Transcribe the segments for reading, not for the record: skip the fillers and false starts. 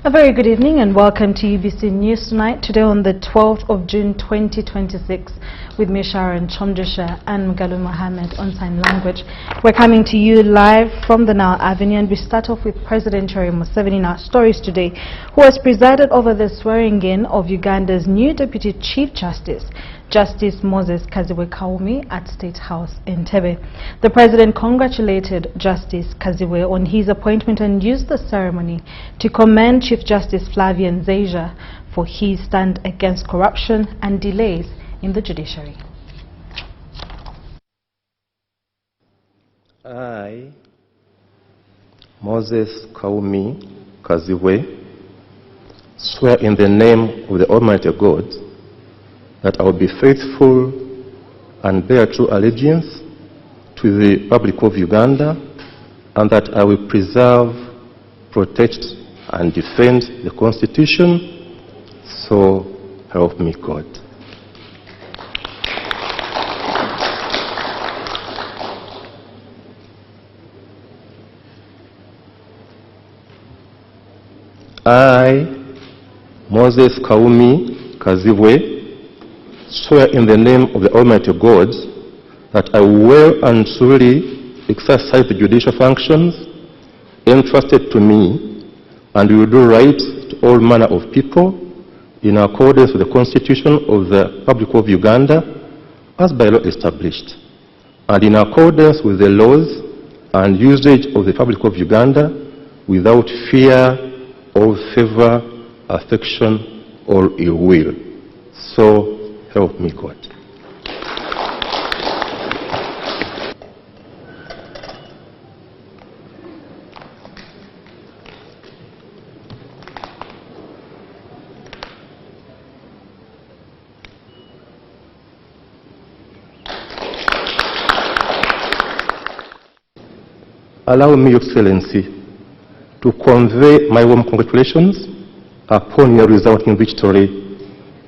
A very good evening and welcome to UBC News Tonight, today on the 12th of June 2026, with me Sharon Kyomugisha and Mgalu Mohammed on sign language. We're coming to you live from the Nile Avenue, and we start off with President Yoweri Museveni in our stories today, who has presided over the swearing-in of Uganda's new Deputy Chief Justice, Justice Moses Kaziwe at State House in Entebbe. The President congratulated Justice Kaziwe on his appointment and used the ceremony to commend Chief Justice Flavian Nzeja for his stand against corruption and delays in the judiciary. I, Moses Kaziwe, swear in the name of the Almighty God that I will be faithful and bear true allegiance to the Republic of Uganda, and that I will preserve, protect, and defend the Constitution, so help me God. I, Moses Kaziwe, swear in the name of the Almighty God that I will well and truly exercise the judicial functions entrusted to me, and will do right to all manner of people in accordance with the Constitution of the Republic of Uganda as by law established, and in accordance with the laws and usage of the Republic of Uganda, without fear or favor, affection, or ill will. So help me God. Allow me, Your Excellency, to convey my warm congratulations upon your resulting victory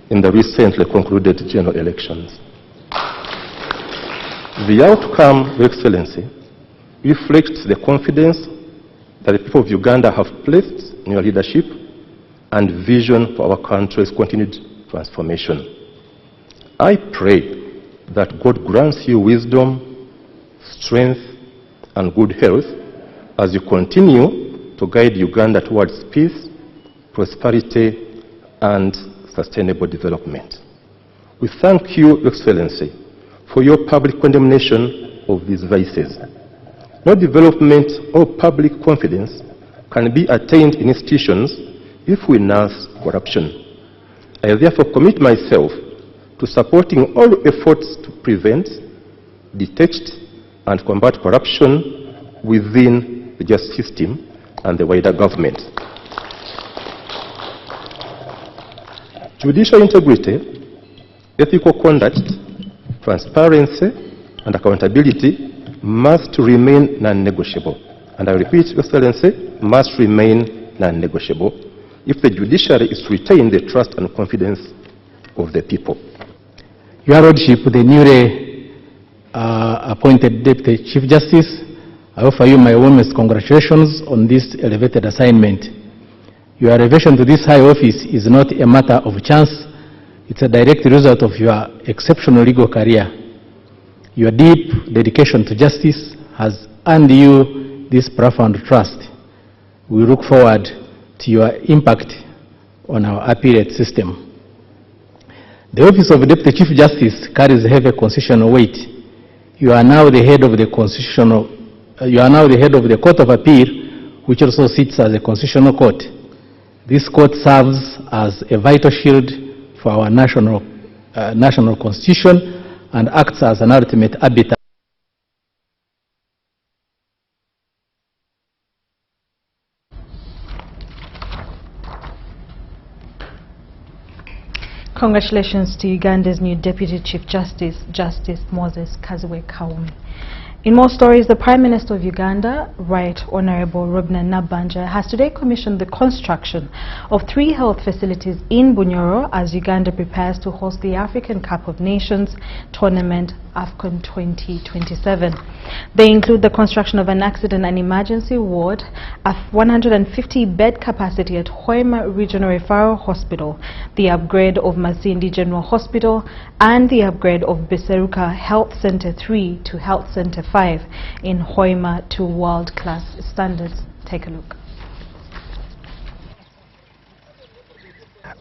in the recently concluded general elections. The outcome, Your Excellency, reflects the confidence that the people of Uganda have placed in your leadership and vision for our country's continued transformation. I pray that God grants you wisdom, strength, and good health as you continue to guide Uganda towards peace, prosperity, and sustainable development. We thank you, Your Excellency, for your public condemnation of these vices. No development or public confidence can be attained in institutions if we nurse corruption. I therefore commit myself to supporting all efforts to prevent, detect, and combat corruption within the justice system and the wider government. Judicial integrity, ethical conduct, transparency, and accountability must remain non-negotiable. And I repeat, Your Excellency, must remain non-negotiable if the judiciary is to retain the trust and confidence of the people. Your Lordship, the newly appointed Deputy Chief Justice, I offer you my warmest congratulations on this elevated assignment. Your elevation to this high office is not a matter of chance. It's a direct result of your exceptional legal career. Your deep dedication to justice has earned you this profound trust. We look forward to your impact on our appellate system. The office of Deputy Chief Justice carries heavy constitutional weight. You are now the head of the Court of Appeal, which also sits as a constitutional court. This court serves as a vital shield for our national constitution and acts as an ultimate arbiter. Congratulations to Uganda's new Deputy Chief Justice, Justice Moses Kaziwe. In more stories, the Prime Minister of Uganda, Right Honorable Robina Nabbanja, has today commissioned the construction of 3 health facilities in Bunyoro as Uganda prepares to host the African Cup of Nations tournament AFCON 2027. They include the construction of an accident and emergency ward, a 150-bed capacity at Hoima Regional Referral Hospital, the upgrade of Masindi General Hospital, and the upgrade of Biseruka Health Center 3 to Health Center 5 in Hoima to world-class standards. Take a look.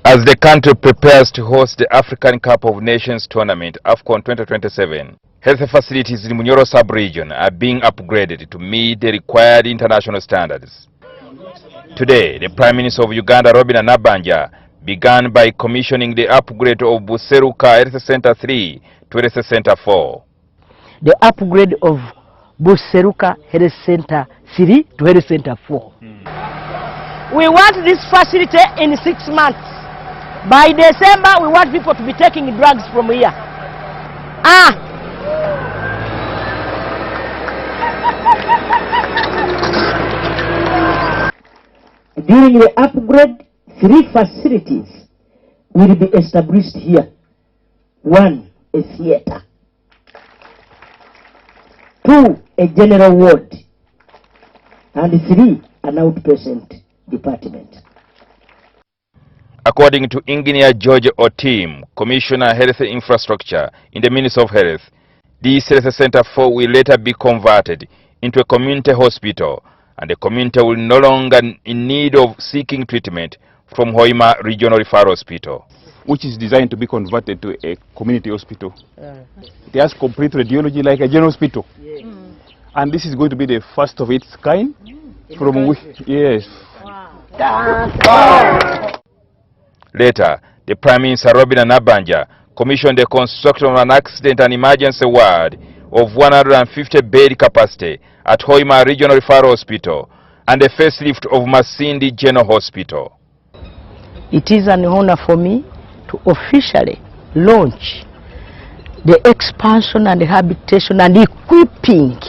As the country prepares to host the African Cup of Nations tournament AFCON 2027, health facilities in Bunyoro sub-region are being upgraded to meet the required international standards. Today, the Prime Minister of Uganda, Robina Nabbanja, began by commissioning the upgrade of Buseruka Health Center 3 to Health Center 4. The upgrade of Buseruka Health Center 3 to Health Center 4. We want this facility in 6 months. By December, we want people to be taking drugs from here. During the upgrade, 3 facilities will be established here. 1, a theater. 2, a general ward. And 3, an outpatient department. According to Engineer George Otim, Commissioner Health Infrastructure in the Ministry of Health, this Health Center 4 will later be converted into a community hospital, and the community will no longer in need of seeking treatment from Hoima Regional Referral Hospital, which is designed to be converted to a community hospital. It has complete radiology like a general hospital. And this is going to be the first of its kind. From which, yes. Later, the Prime Minister Robina Nabbanja commissioned the construction of an accident and emergency ward of 150-bed capacity at Hoima Regional Referral Hospital and a facelift of Masindi General Hospital. It is an honor for me to officially launch the expansion and rehabilitation and equipping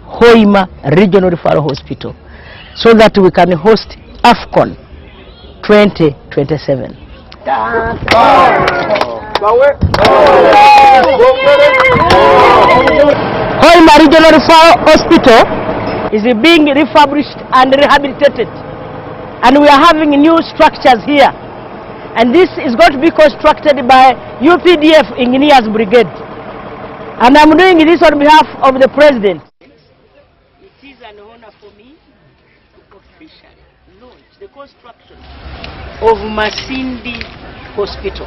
Hoima Regional Referral Hospital so that we can host AFCON 2027. Hoima Regional Referral Hospital is being refurbished and rehabilitated, and we are having new structures here, and this is going to be constructed by UPDF Engineers Brigade, and I'm doing this on behalf of the President. It is an honor for me to officially launch the construction of Masindi Hospital.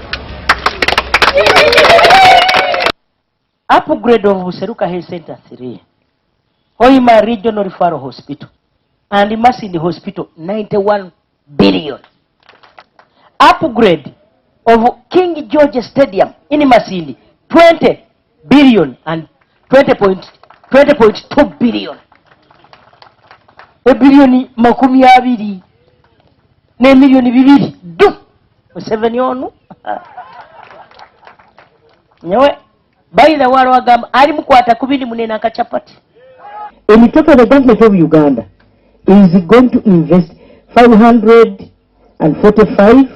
Upgrade of Buseruka Health Center 3, Hoima Regional Referral Hospital, and Masindi Hospital, 91 billion. Upgrade of King George Stadium in Masindi, 20 billion and 20.2 billion. A billion makumi abiri ne milioni bibiri du museveni onu nyewe bayira walo agamba ali mukwata kubiri munena akachapati. In total, the government of Uganda is going to invest 545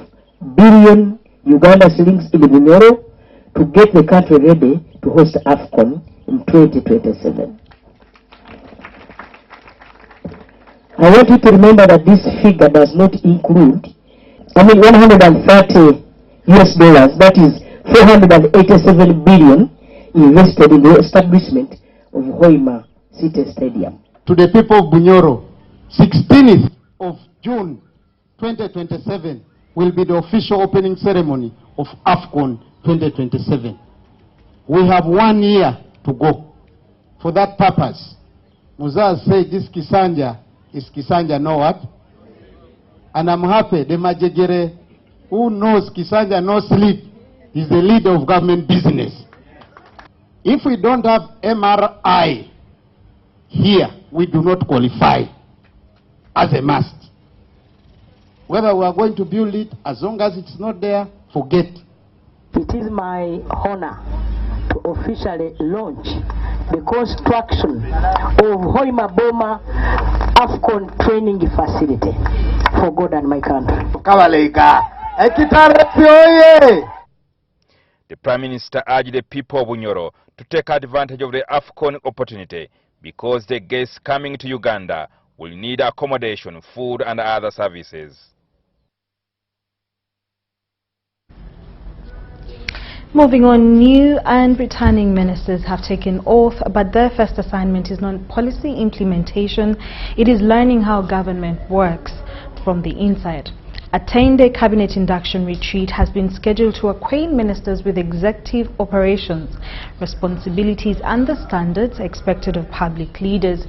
billion Uganda shillings in Bunyoro to get the country ready to host AFCON in 2027. I want you to remember that this figure does not include, $130 US, that is 487 billion invested in the establishment of Hoima City Stadium. To the people of Bunyoro, 16th of June 2027 will be the official opening ceremony of AFCON 2027. We have 1 year to go. For that purpose, Muzaz said this Kisanja is Kisanja know what? And I'm happy the Majegere who knows Kisanja no sleep is the leader of government business. If we don't have MRI here, we do not qualify as a must. Whether we are going to build it, as long as it's not there, forget. It is my honor to officially launch the construction of Hoima Boma AFCON training facility for God and my country. The Prime Minister urged the people of Bunyoro to take advantage of the AFCON opportunity because the guests coming to Uganda will need accommodation, food and other services. Moving on, new and returning ministers have taken oath, but their first assignment is not policy implementation, it is learning how government works from the inside. A 10-day cabinet induction retreat has been scheduled to acquaint ministers with executive operations, responsibilities and the standards expected of public leaders.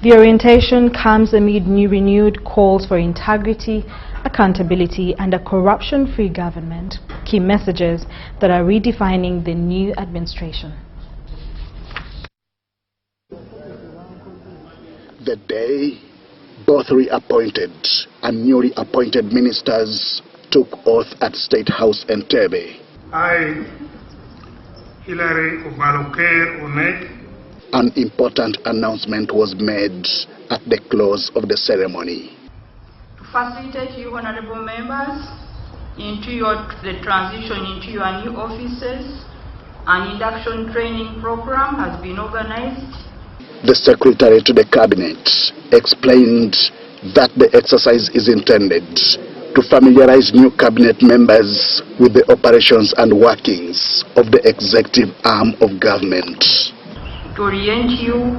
The orientation comes amid renewed calls for integrity, accountability and a corruption-free government, key messages that are redefining the new administration. The day both reappointed and newly appointed ministers took oath at State House Entebbe. I, Hilary Obaloke Onek. An important announcement was made at the close of the ceremony. To facilitate you, honorable members, into the transition into your new offices, an induction training program has been organized. The Secretary to the Cabinet explained that the exercise is intended to familiarize new Cabinet members with the operations and workings of the executive arm of government. To orient you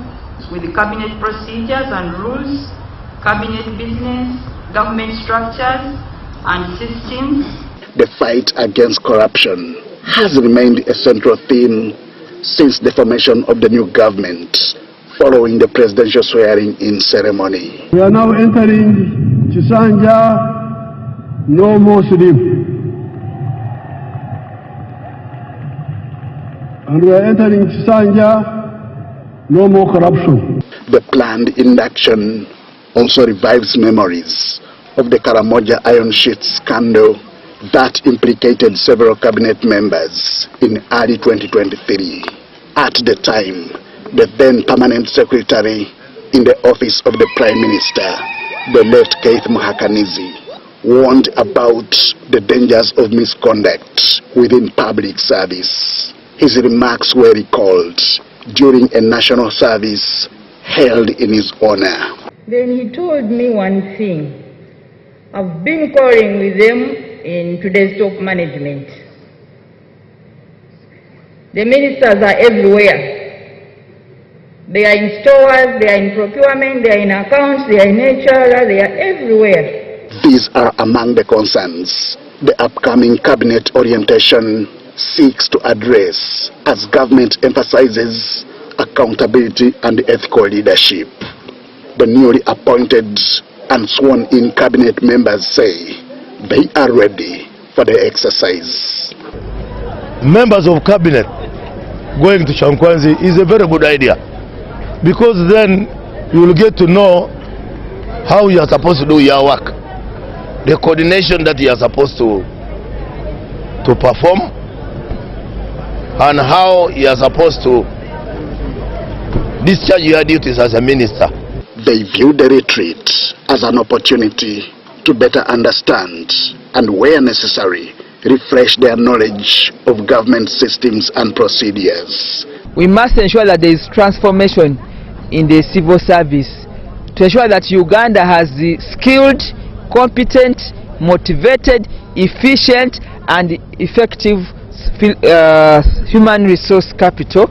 with the Cabinet procedures and rules, Cabinet business, government structures and systems. The fight against corruption has remained a central theme since the formation of the new government following the presidential swearing-in ceremony. We are now entering Chisanja, no more sleep. And we are entering Chisanja, no more corruption. The planned induction also revives memories of the Karamoja iron sheet scandal that implicated several cabinet members in early 2023. At the time, the then permanent secretary in the office of the Prime Minister, the late Keith Muhakanizi, warned about the dangers of misconduct within public service. His remarks were recalled during a national service held in his honor. Then he told me one thing. I've been quarreling with them in today's top management. The ministers are everywhere. They are in stores, they are in procurement, they are in accounts, they are in HR, they are everywhere. These are among the concerns the upcoming cabinet orientation seeks to address as government emphasizes accountability and ethical leadership. The newly appointed and sworn-in cabinet members say they are ready for the exercise. Members of cabinet going to Shankwanzi is a very good idea, because then you will get to know how you are supposed to do your work, the coordination that you are supposed to perform, and how you are supposed to discharge your duties as a minister. They view the retreat as an opportunity to better understand and, where necessary, refresh their knowledge of government systems and procedures. We must ensure that there is transformation in the civil service to ensure that Uganda has the skilled, competent, motivated, efficient and effective human resource capital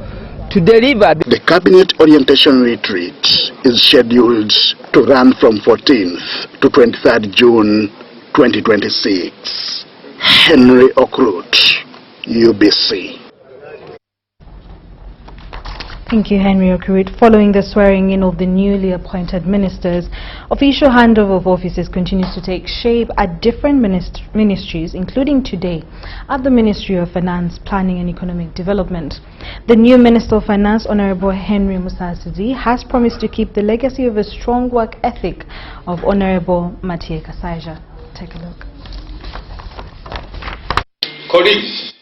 to deliver. The Cabinet Orientation Retreat is scheduled to run from 14th to 23rd June 2026. Henry Okrut, UBC. Thank you, Henry Okrut. Following the swearing-in of the newly appointed ministers, official handover of offices continues to take shape at different ministries, including today at the Ministry of Finance, Planning and Economic Development. The new Minister of Finance, Honorable Henry Musasizi, has promised to keep the legacy of a strong work ethic of Honorable Mathieu Kasaija. Take a look. Colleagues,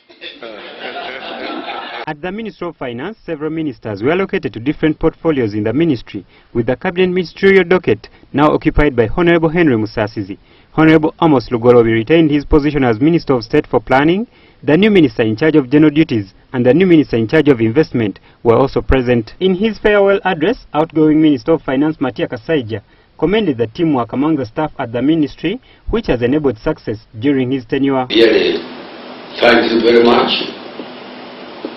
At the Ministry of Finance, several ministers were allocated to different portfolios in the ministry, with the cabinet ministerial docket now occupied by Honorable Henry Musasizi. Honorable Amos Lugorobi retained his position as Minister of State for Planning. The new minister in charge of general duties and the new minister in charge of investment were also present. In his farewell address, outgoing Minister of Finance Matia Kasaija commended the teamwork among the staff at the ministry, which has enabled success during his tenure. Really, thank you very much.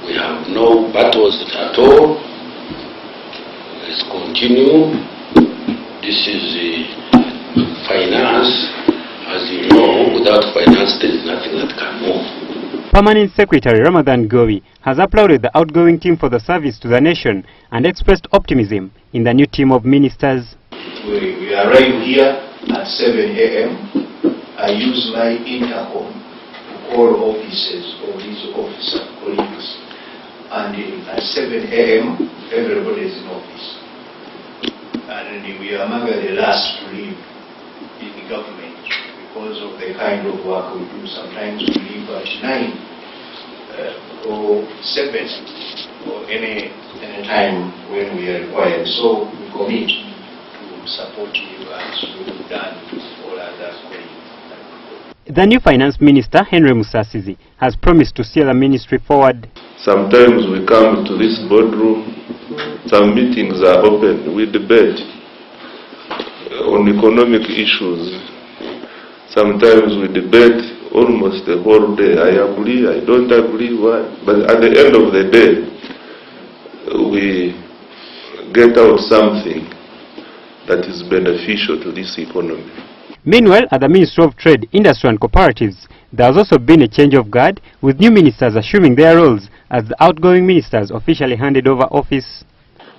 We have no battles at all. Let's continue. This is the finance. As you know, without finance there is nothing that can move. Permanent Secretary Ramadan Gowi has applauded the outgoing team for the service to the nation and expressed optimism in the new team of ministers. We arrived here at 7 a.m. I use my intercom to call officers of these officer colleagues. And at 7 a.m. everybody is in office. And we are among the last to leave in the government because of the kind of work we do. Sometimes we leave at 9 or 7 or any time when we are required. So we commit to support you as we've done all others. The new finance minister, Henry Musasizi, has promised to steer the ministry forward. Sometimes we come to this boardroom, some meetings are open, we debate on economic issues. Sometimes we debate almost the whole day. I agree, I don't agree, why? But at the end of the day, we get out something that is beneficial to this economy. Meanwhile, at the Ministry of Trade, Industry and Cooperatives, there has also been a change of guard, with new ministers assuming their roles as the outgoing ministers officially handed over office.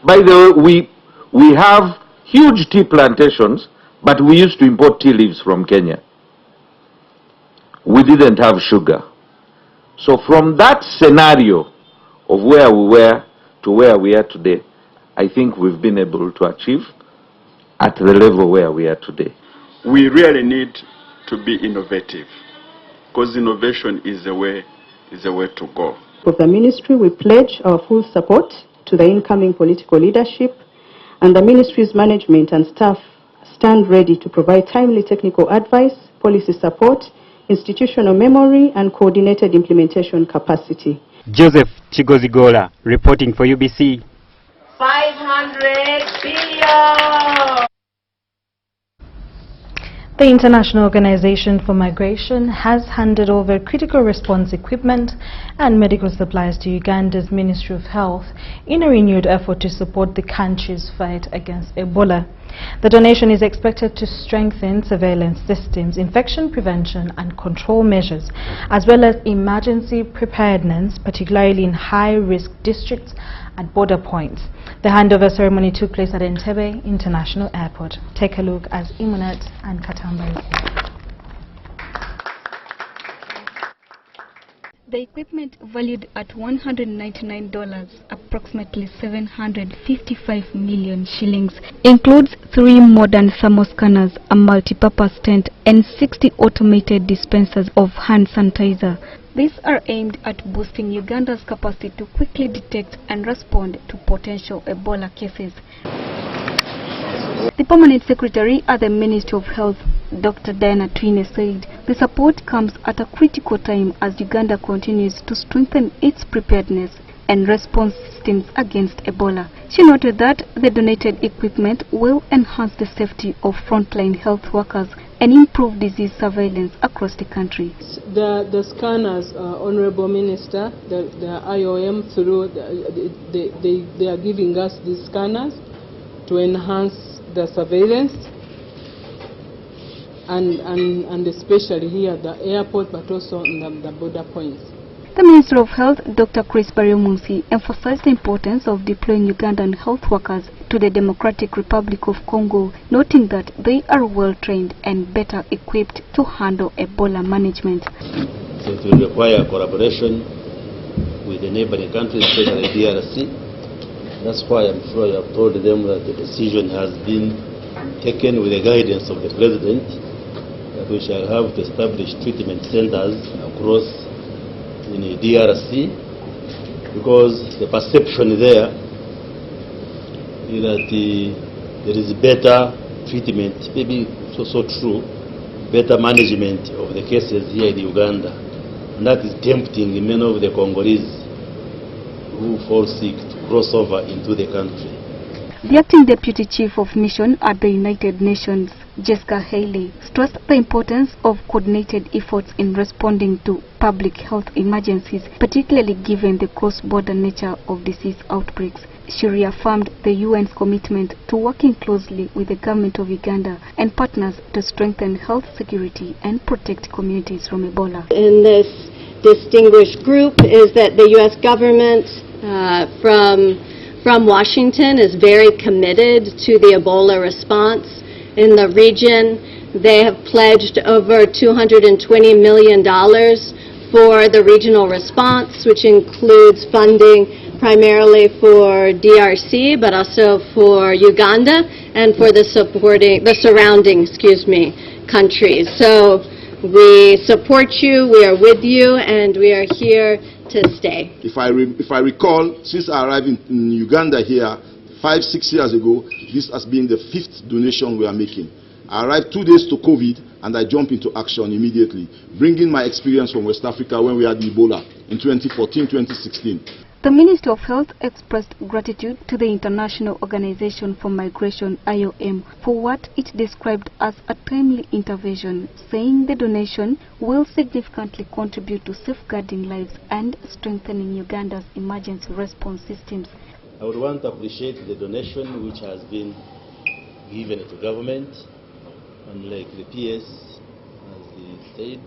By the way, we have huge tea plantations, but we used to import tea leaves from Kenya. We didn't have sugar. So from that scenario of where we were to where we are today, I think we've been able to achieve at the level where we are today. We really need to be innovative, because innovation is the way to go. Of the ministry, we pledge our full support to the incoming political leadership, and the ministry's management and staff stand ready to provide timely technical advice, policy support, institutional memory, and coordinated implementation capacity. Joseph Chigozigola, reporting for UBC. 500 billion! The International Organization for Migration has handed over critical response equipment and medical supplies to Uganda's Ministry of Health in a renewed effort to support the country's fight against Ebola. The donation is expected to strengthen surveillance systems, infection prevention and control measures, as well as emergency preparedness, particularly in high-risk districts at border points. The handover ceremony took place at Entebbe International Airport. Take a look as Imunet and Katamba report. The equipment, valued at $199, approximately 755 million shillings, includes 3 modern thermoscanners, a multi-purpose tent, and 60 automated dispensers of hand sanitizer. These are aimed at boosting Uganda's capacity to quickly detect and respond to potential Ebola cases. The Permanent Secretary at the Ministry of Health, Dr. Diana Twine, said the support comes at a critical time as Uganda continues to strengthen its preparedness and response systems against Ebola. She noted that the donated equipment will enhance the safety of frontline health workers and improve disease surveillance across the country. The scanners, Honorable Minister, the IOM, through they are giving us these scanners to enhance the surveillance, and especially here at the airport, but also in the border points. The Minister of Health, Dr. Chris Bariomunsi, emphasized the importance of deploying Ugandan health workers to the Democratic Republic of Congo, noting that they are well trained and better equipped to handle Ebola management. So it will require collaboration with the neighboring countries, especially DRC. That's why I'm sure you have told them that the decision has been taken with the guidance of the President that we shall have to establish treatment centers across in the DRC, because the perception there is that there is better treatment, maybe it's also true, better management of the cases here in Uganda. And that is tempting many of the Congolese who fall sick to cross over into the country. The acting Deputy Chief of Mission at the United Nations, Jessica Haley, stressed the importance of coordinated efforts in responding to public health emergencies, particularly given the cross-border nature of disease outbreaks. She reaffirmed the UN's commitment to working closely with the government of Uganda and partners to strengthen health security and protect communities from Ebola. In this distinguished group is that the U.S. government from Washington is very committed to the Ebola response in the region. They have pledged over $220 million for the regional response, which includes funding primarily for DRC, but also for Uganda and for the surrounding, countries. So we support you, we are with you, and we are here to stay. If I recall, since I arrived in Uganda here 5-6 years ago, this has been the 5th donation we are making. I arrived 2 days to COVID and I jumped into action immediately, bringing my experience from West Africa when we had Ebola in 2014-2016. The Ministry of Health expressed gratitude to the International Organization for Migration, IOM, for what it described as a timely intervention, saying the donation will significantly contribute to safeguarding lives and strengthening Uganda's emergency response systems. I would want to appreciate the donation which has been given to government, and like the PS, as they said,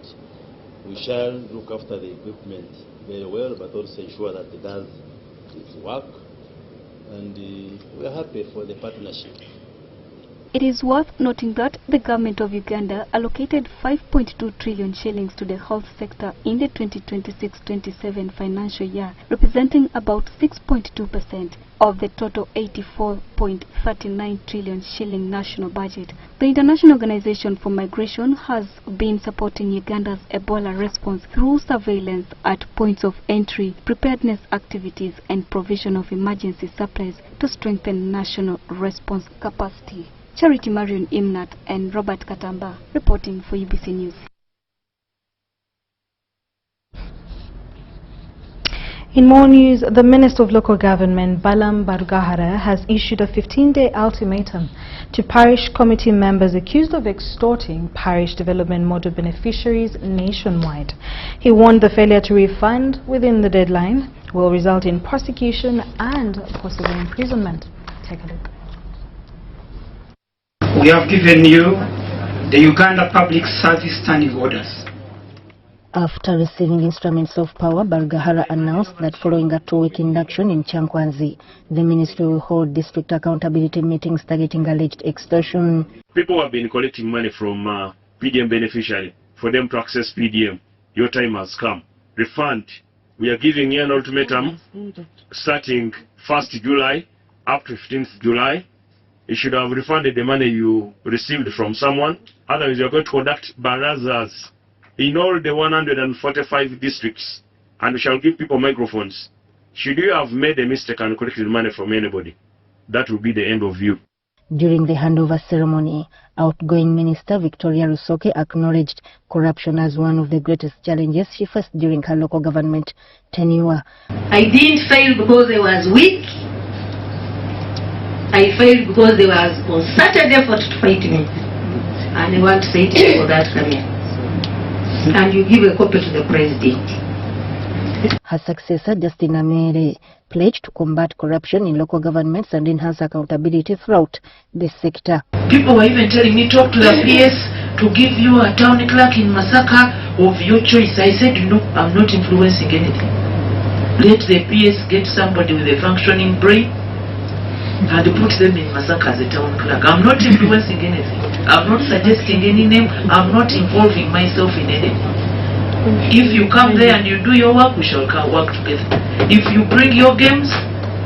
we shall look after the equipment very well, but also ensure that it does its work, and we are happy for the partnership. It is worth noting that the government of Uganda allocated 5.2 trillion shillings to the health sector in the 2026-27 financial year, representing about 6.2% of the total 84.39 trillion shilling national budget. The International Organization for Migration has been supporting Uganda's Ebola response through surveillance at points of entry, preparedness activities, and provision of emergency supplies to strengthen national response capacity. Charity Marion Imnat and Robert Katamba reporting for UBC News. In more news, the Minister of Local Government, Balam Barugahara, has issued a 15-day ultimatum to parish committee members accused of extorting parish development model beneficiaries nationwide. He warned the failure to refund within the deadline will result in prosecution and possible imprisonment. Take a look. We have given you the Uganda Public Service Standing Orders. After receiving instruments of power, Barugahara announced that following a 2-week induction in Chankwanzi, the ministry will hold district accountability meetings targeting alleged extortion. People have been collecting money from PDM beneficiary for them to access PDM. Your time has come. Refund. We are giving you an ultimatum starting 1st July up to 15th July. You should have refunded the money you received from someone. Otherwise, you are going to conduct barazas in all the 145 districts, and we shall give people microphones. Should you have made a mistake and collected money from anybody, that will be the end of you. During the handover ceremony, outgoing Minister Victoria Rusoke acknowledged corruption as one of the greatest challenges she faced during her local government tenure. I didn't fail because I was weak. I failed because there was concerted effort to fight me. And I want to say to you for that, come here. And you give a copy to the president. Her successor, Justina Mere, pledged to combat corruption in local governments and enhance accountability throughout the sector. People were even telling me, talk to the PS to give you a town clerk in Masaka of your choice. I said, no, I'm not influencing anything. Let the PS get somebody with a functioning brain and put them in Masaka as a town clerk. I'm not influencing anything. I'm not suggesting any name. I'm not involving myself in anything. If you come there and you do your work, we shall work together. If you bring your games,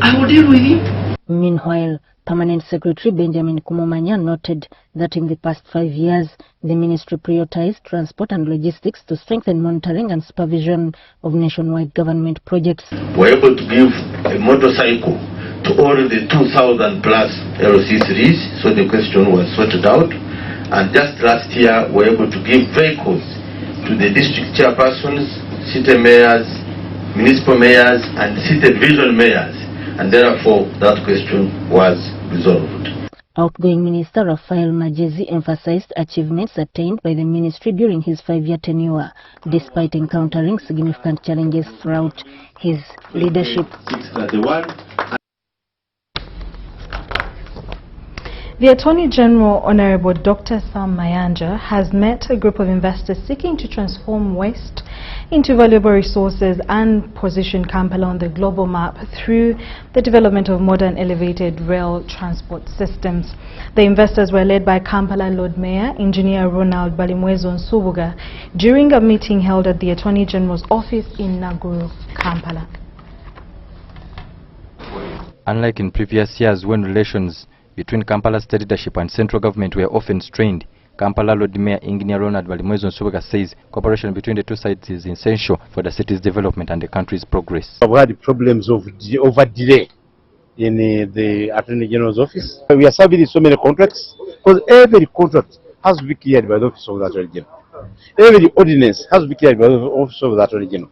I will deal with you. Meanwhile, Permanent Secretary Benjamin Kumumanya noted that in the past 5 years, the ministry prioritized transport and logistics to strengthen monitoring and supervision of nationwide government projects. We're able to give a motorcycle to all the 2,000 plus LC3s, so the question was sorted out. And just last year, we're able to give vehicles to the district chairpersons, city mayors, municipal mayors, and city division mayors. And therefore, that question was resolved. Outgoing Minister Rafael Majezi emphasized achievements attained by the ministry during his 5-year tenure, despite encountering significant challenges throughout his leadership. The Attorney General, Honorable Dr. Sam Mayanja, has met a group of investors seeking to transform waste into valuable resources and position Kampala on the global map through the development of modern elevated rail transport systems. The investors were led by Kampala Lord Mayor, Engineer Ronald Balimwezo Nsubuga, during a meeting held at the Attorney General's office in Naguru, Kampala. Unlike in previous years when relations between Kampala state leadership and central government were often strained, Kampala Lord Mayor Engineer Ronald Balimwezo Nsubuga says cooperation between the two sides is essential for the city's development and the country's progress. We had problems of over delay in the Attorney General's office. We are serving so many contracts because every contract has to be cleared by the Office of the Attorney General. Every ordinance has to be cleared by the Office of the Attorney General.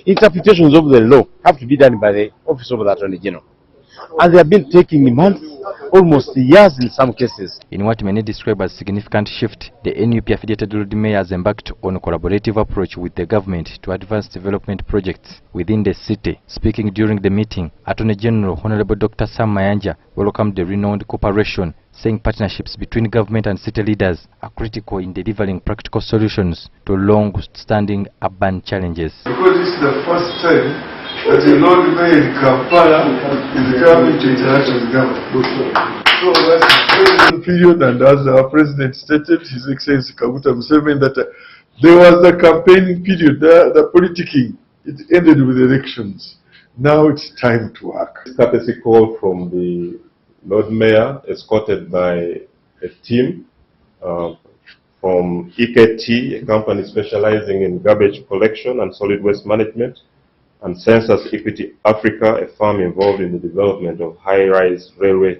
Interpretations of the law have to be done by the Office of the Attorney General. And they have been taking months, almost years in some cases. In what many describe as significant shift, the NUP-affiliated Lord Mayor has embarked on a collaborative approach with the government to advance development projects within the city. Speaking during the meeting, Attorney General Honorable Dr. Sam Mayanja welcomed the renowned cooperation, saying partnerships between government and city leaders are critical in delivering practical solutions to long-standing urban challenges. Because this is the first time that the Lord Mayor in Kampala is coming to interact with the government. So that's a very good period, and as our President stated, His Excellency Kaguta Museveni, that there was the campaigning period, the politicking. It ended with elections. Now it's time to work. Courtesy call from the Lord Mayor, escorted by a team from EKT, a company specializing in garbage collection and solid waste management, and Census Equity Africa, a firm involved in the development of high-rise railway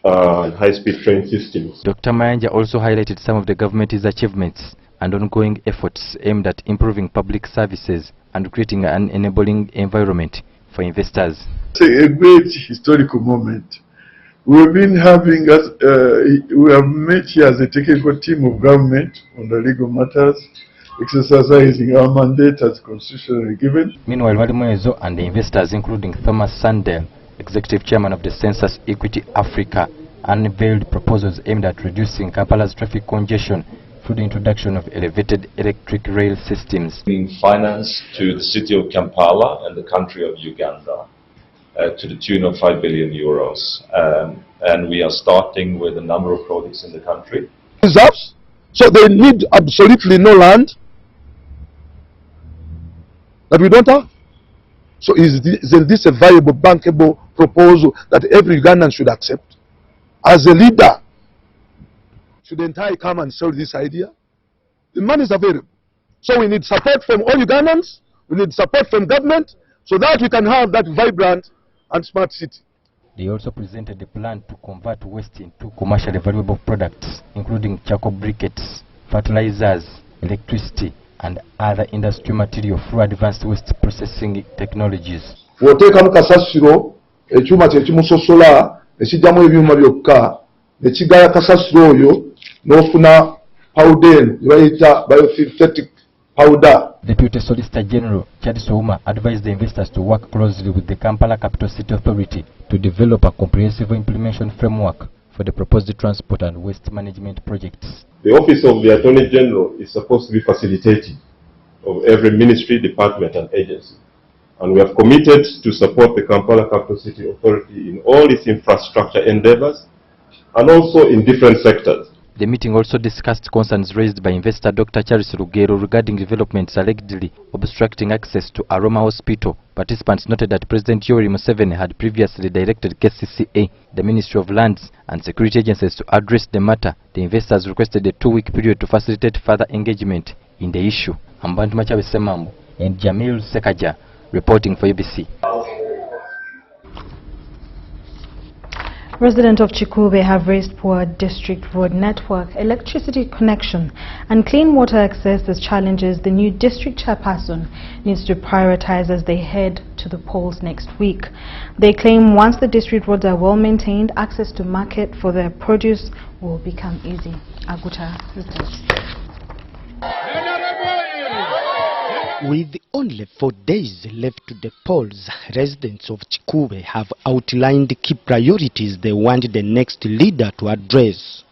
and high-speed train systems. Dr. Mayanja also highlighted some of the government's achievements and ongoing efforts aimed at improving public services and creating an enabling environment for investors. It's a great historical moment. We've been having, we have met here as a technical team of government on the legal matters, exercising our mandate as constitutionally given. Meanwhile, Balimwezo and the investors, including Thomas Sandel, Executive Chairman of the Census Equity Africa, unveiled proposals aimed at reducing Kampala's traffic congestion through the introduction of elevated electric rail systems. Being financed to the city of Kampala and the country of Uganda to the tune of 5 billion euros. And we are starting with a number of projects in the country. Reserves, so they need absolutely no land that we don't have. So isn't this a viable, bankable proposal that every Ugandan should accept? As a leader, shouldn't I come and sell this idea? The money is available. So we need support from all Ugandans, we need support from government, so that we can have that vibrant and smart city. They also presented a plan to convert waste into commercially valuable products, including charcoal briquettes, fertilizers, electricity, and other industry material through advanced waste processing technologies. Wotekamu kasasiro ekyuma kyekimusosola ekijjamu ebyuma byokka nekigaya kasasiro oyo n'ofuna powder bayita biosynthetic powder. Deputy Solicitor General Chad Souma advised the investors to work closely with the Kampala Capital City Authority to develop a comprehensive implementation framework for the proposed transport and waste management projects. The Office of the Attorney General is supposed to be facilitating of every ministry, department and agency. And we have committed to support the Kampala Capital City Authority in all its infrastructure endeavors and also in different sectors. The meeting also discussed concerns raised by investor Dr. Charles Rugero regarding developments allegedly obstructing access to Aroma Hospital. Participants noted that President Yoweri Museveni had previously directed KCCA, the Ministry of Lands and Security Agencies, to address the matter. The investors requested a 2-week period to facilitate further engagement in the issue. Ambantu Machabe Semambo and Jamil Sekaja reporting for UBC. Residents of Chikube have raised poor district road network, electricity connection and clean water access as challenges the new district chairperson needs to prioritize as they head to the polls next week. They claim once the district roads are well maintained, access to market for their produce will become easy. Aguta reports. With only 4 days left to the polls, residents of Chikube have outlined key priorities they want the next leader to address.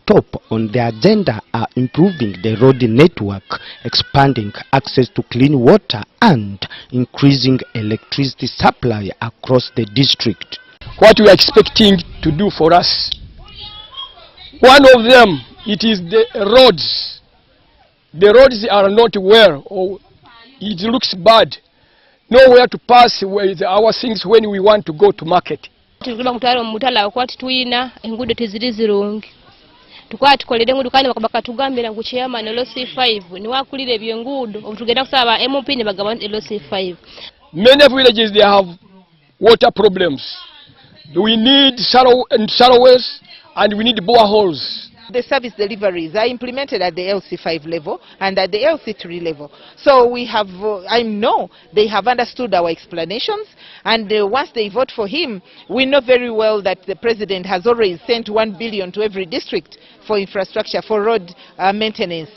Top on the agenda are improving the road network, expanding access to clean water and increasing electricity supply across the district. What we are expecting to do for us, one of them, it is the roads. The roads are not well, or it looks bad. Nowhere to pass with our things when we want to go to market. Tukwati kolede ngudu kandi bakabaka tugambira ngu chairman LC5 ni wakulire ebyengudo obutugenda kusaba MP ne bagaba LC5. Many villages they have water problems. We need shallow wells and we need boreholes. The service deliveries are implemented at the LC5 level and at the LC3 level. So we have, I know they have understood our explanations, and once they vote for him, we know very well that the president has already sent 1 billion to every district for infrastructure, for road maintenance.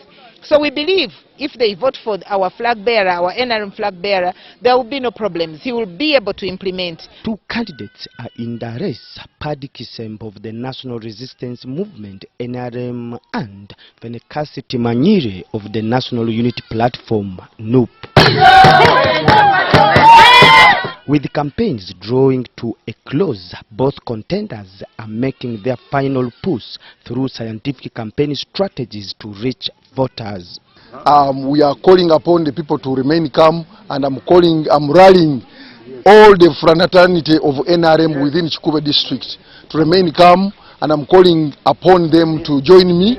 So we believe if they vote for our flag bearer, our NRM flag bearer, there will be no problems. He will be able to implement. 2 candidates are in the race: Paddy Kisembo of the National Resistance Movement, NRM, and Venekasi Timanyire of the National Unity Platform, NUP. With campaigns drawing to a close, both contenders are making their final push through scientific campaign strategies to reach voters. We are calling upon the people to remain calm, and I'm rallying all the fraternity of NRM within Chikube district to remain calm, and I'm calling upon them to join me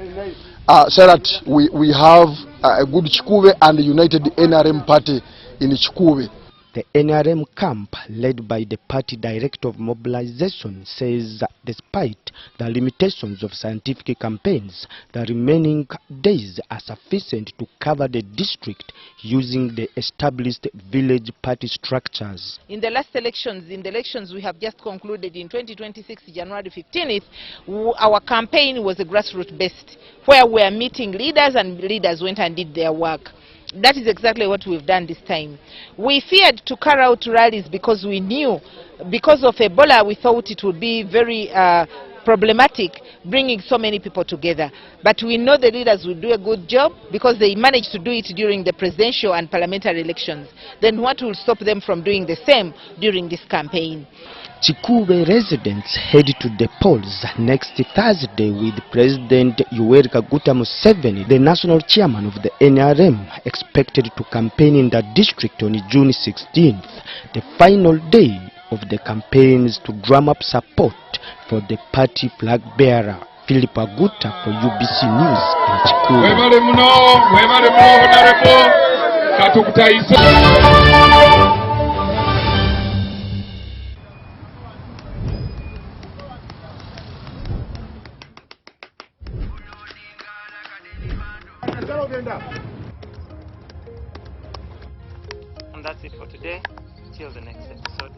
so that we have a good Chikube and a united NRM party in Chikube. The NRM camp, led by the party director of mobilization, says that despite the limitations of scientific campaigns, the remaining days are sufficient to cover the district using the established village party structures. In the last elections, in the elections we have just concluded in 2026, January 15th, our campaign was a grassroots based, where we are meeting leaders and leaders went and did their work. That is exactly what we've done this time. We feared to carry out rallies because we knew, because of Ebola, we thought it would be very problematic bringing so many people together. But we know the leaders will do a good job because they managed to do it during the presidential and parliamentary elections. Then what will stop them from doing the same during this campaign? Chikube residents head to the polls next Thursday with President Yoweri Kaguta Museveni, the national chairman of the NRM, expected to campaign in the district on June 16th, the final day of the campaigns to drum up support for the party flag bearer. Philip Aguta for UBC News in Chikube. And that's it for today. Till the next episode.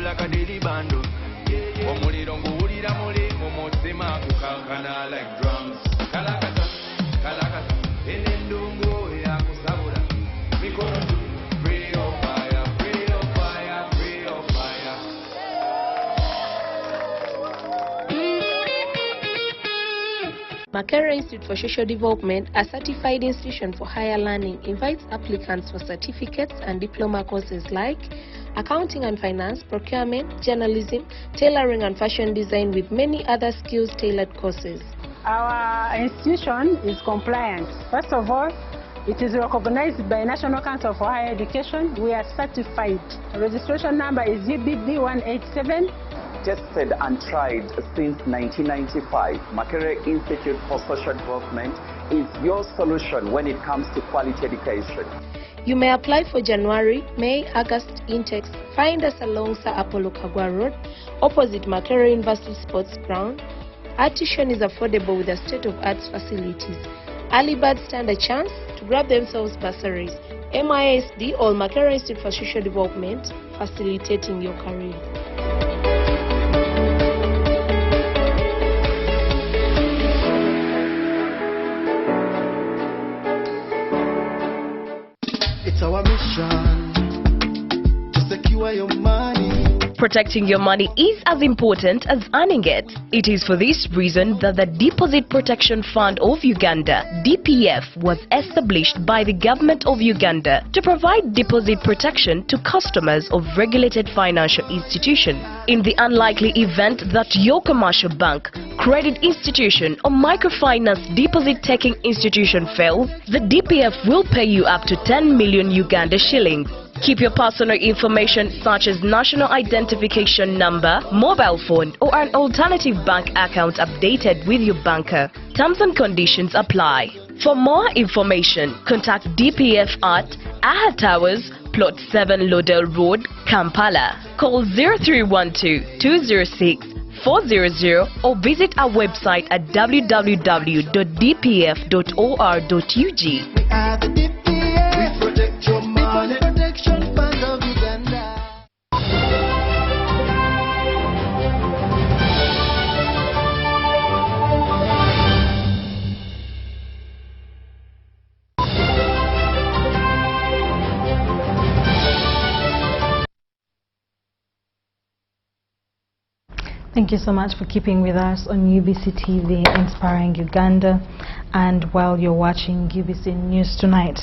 Like a daily bando. Omuliro nguwulira muli mu mutima kukankana like drums. Kalakata, enendungu ya kusabula. Makerere Institute for Social Development, a certified institution for higher learning, invites applicants for certificates and diploma courses like accounting and finance, procurement, journalism, tailoring and fashion design, with many other skills-tailored courses. Our institution is compliant. First of all, it is recognized by National Council for Higher Education. We are certified. The registration number is UBB 187. Tested and tried since 1995, Makerere Institute for Social Development is your solution when it comes to quality education. You may apply for January, May, August intakes. Find us along Sir Apollo Kagwa Road, opposite Makerere University Sports Ground. Our tuition is affordable with a state-of-art facilities. Early birds stand a chance to grab themselves bursaries. MISD or Makerere Institute for Social Development, facilitating your career. It's our mission to secure your money. Protecting your money is as important as earning it. It is for this reason that the Deposit Protection Fund of Uganda, DPF, was established by the government of Uganda to provide deposit protection to customers of regulated financial institutions. In the unlikely event that your commercial bank, credit institution or microfinance deposit-taking institution fails, the DPF will pay you up to 10 million Uganda shillings. Keep your personal information such as national identification number, mobile phone or an alternative bank account updated with your banker. Terms and conditions apply. For more information, contact DPF at Aha Towers, Plot 7 Lodell Road, Kampala. Call 0312-206-400 or visit our website at www.dpf.or.ug. We are the DPF. We protect your money. Protection Fund of Uganda. Thank you so much for keeping with us on UBC TV, Inspiring Uganda, and while you're watching UBC News Tonight.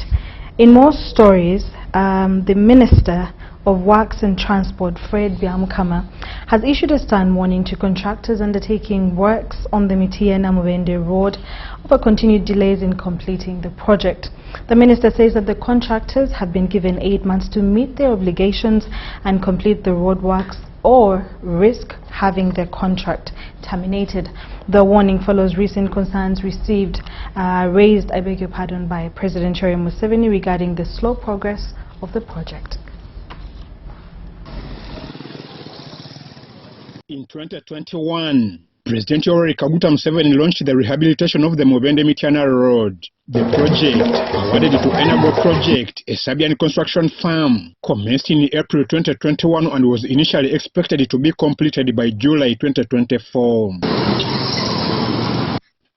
In more stories, the Minister of Works and Transport, Fred Byamukama, has issued a stern warning to contractors undertaking works on the Mitiana-Mubende Road over continued delays in completing the project. The Minister says that the contractors have been given 8 months to meet their obligations and complete the road works, or risk having their contract terminated. The warning follows recent concerns raised by President Yoweri Museveni regarding the slow progress of the project. In 2021, President Yoweri Museveni launched the rehabilitation of the Mubende-Mitiana Road. The project, awarded to Enable Project, a Serbian construction firm, commenced in April 2021 and was initially expected to be completed by July 2024.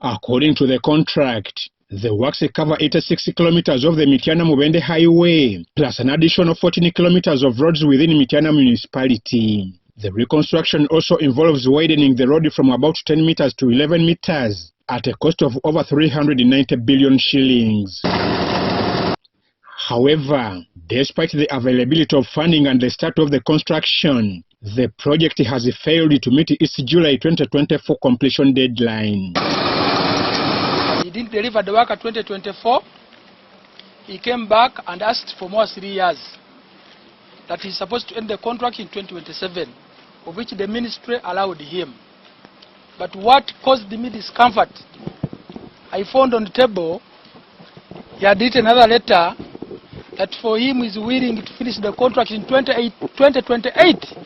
According to the contract, the works cover 86 kilometers of the Mitiana-Mubende Highway, plus an additional 14 kilometers of roads within Mitiana municipality. The reconstruction also involves widening the road from about 10 meters to 11 meters at a cost of over 390 billion shillings. However, despite the availability of funding and the start of the construction, the project has failed to meet its July 2024 completion deadline. He didn't deliver the work at 2024. He came back and asked for more 3 years. That he's supposed to end the contract in 2027, of which the ministry allowed him. But what caused me discomfort, I found on the table, he had written another letter that for him is willing to finish the contract in 2028.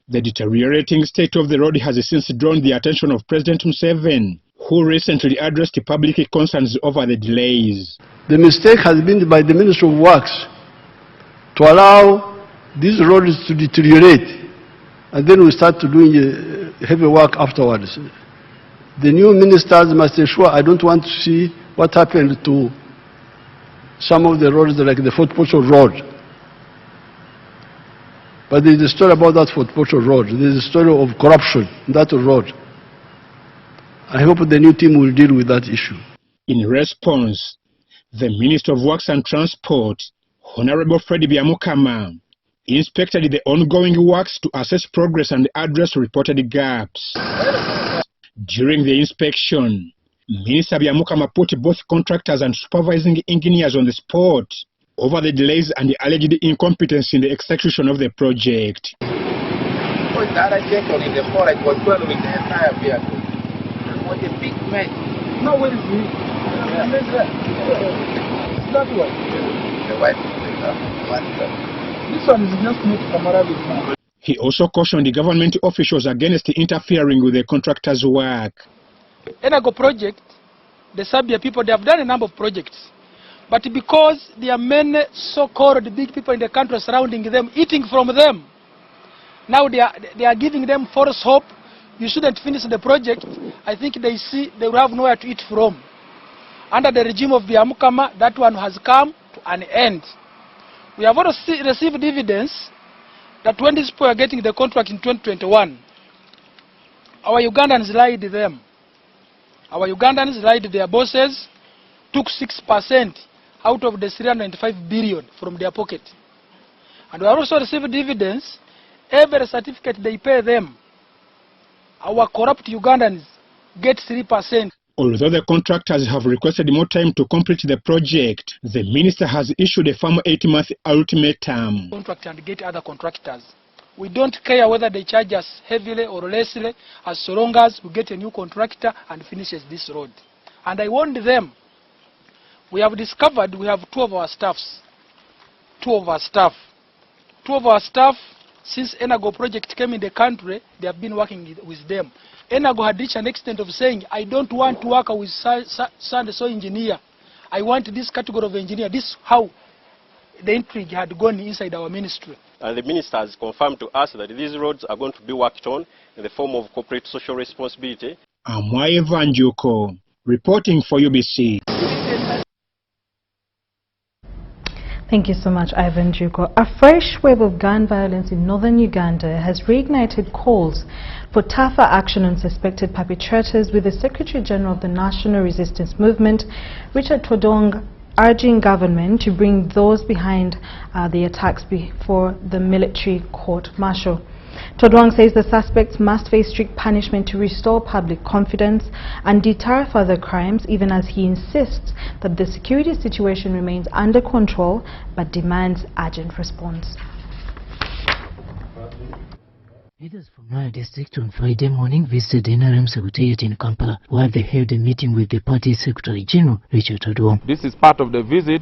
The deteriorating state of the road has since drawn the attention of President Museveni, who recently addressed public concerns over the delays. The mistake has been by the Ministry of Works to allow these roads to deteriorate, and then we start to doing heavy work afterwards. The new ministers must ensure. I don't want to see what happened to some of the roads like the Fort Portal Road. But there is a story about that Fort Portal Road. There is a story of corruption in that road. I hope the new team will deal with that issue. In response, the Minister of Works and Transport, Honorable Freddie Byamukama, inspected the ongoing works to assess progress and address reported gaps. During the inspection, Minister Byamukama put both contractors and supervising engineers on the spot over the delays and the alleged incompetence in the execution of the project. The other gentleman in the forest was well with the entire vehicle. It was a big mess. No, where is he? That one. The white This one is just not Kamara. He also cautioned the government officials against interfering with the contractors' work. Enago project, the Sabia people, they have done a number of projects. But because there are many so-called big people in the country surrounding them, eating from them, now they are giving them false hope. You shouldn't finish the project. I think they see they will have nowhere to eat from. Under the regime of Byamukama, that one has come to an end. We have also received evidence that when these people are getting the contract in 2021, our Ugandans lied them. Our Ugandans lied their bosses, took 6% out of the 395 billion from their pocket. And we also received evidence, every certificate they pay them, our corrupt Ugandans get 3%. Although the contractors have requested more time to complete the project, the minister has issued a firm 8-month ultimatum. Contract and get other contractors. We don't care whether they charge us heavily or lessly, as so long as we get a new contractor and finishes this road. And I warned them, we have discovered we have two of our staff, since Enago project came in the country, they have been working with them. Enago had reached an extent of saying, I don't want to work with sand soil engineer. I want this category of engineer. This is how the intrigue had gone inside our ministry. And the minister has confirmed to us that these roads are going to be worked on in the form of corporate social responsibility. Amwaye Vanjuko, reporting for UBC. Thank you so much, Ivan Juko. A fresh wave of gun violence in northern Uganda has reignited calls for tougher action on suspected perpetrators, with the Secretary General of the National Resistance Movement, Richard Todong, urging government to bring those behind the attacks before the military court-martial. Todong says the suspects must face strict punishment to restore public confidence and deter further crimes, even as he insists that the security situation remains under control but demands urgent response. Leaders from Naya district on Friday morning visited NRM Secretariat in Kampala, where they held a meeting with the party Secretary General, Richard Todong. This is part of the visit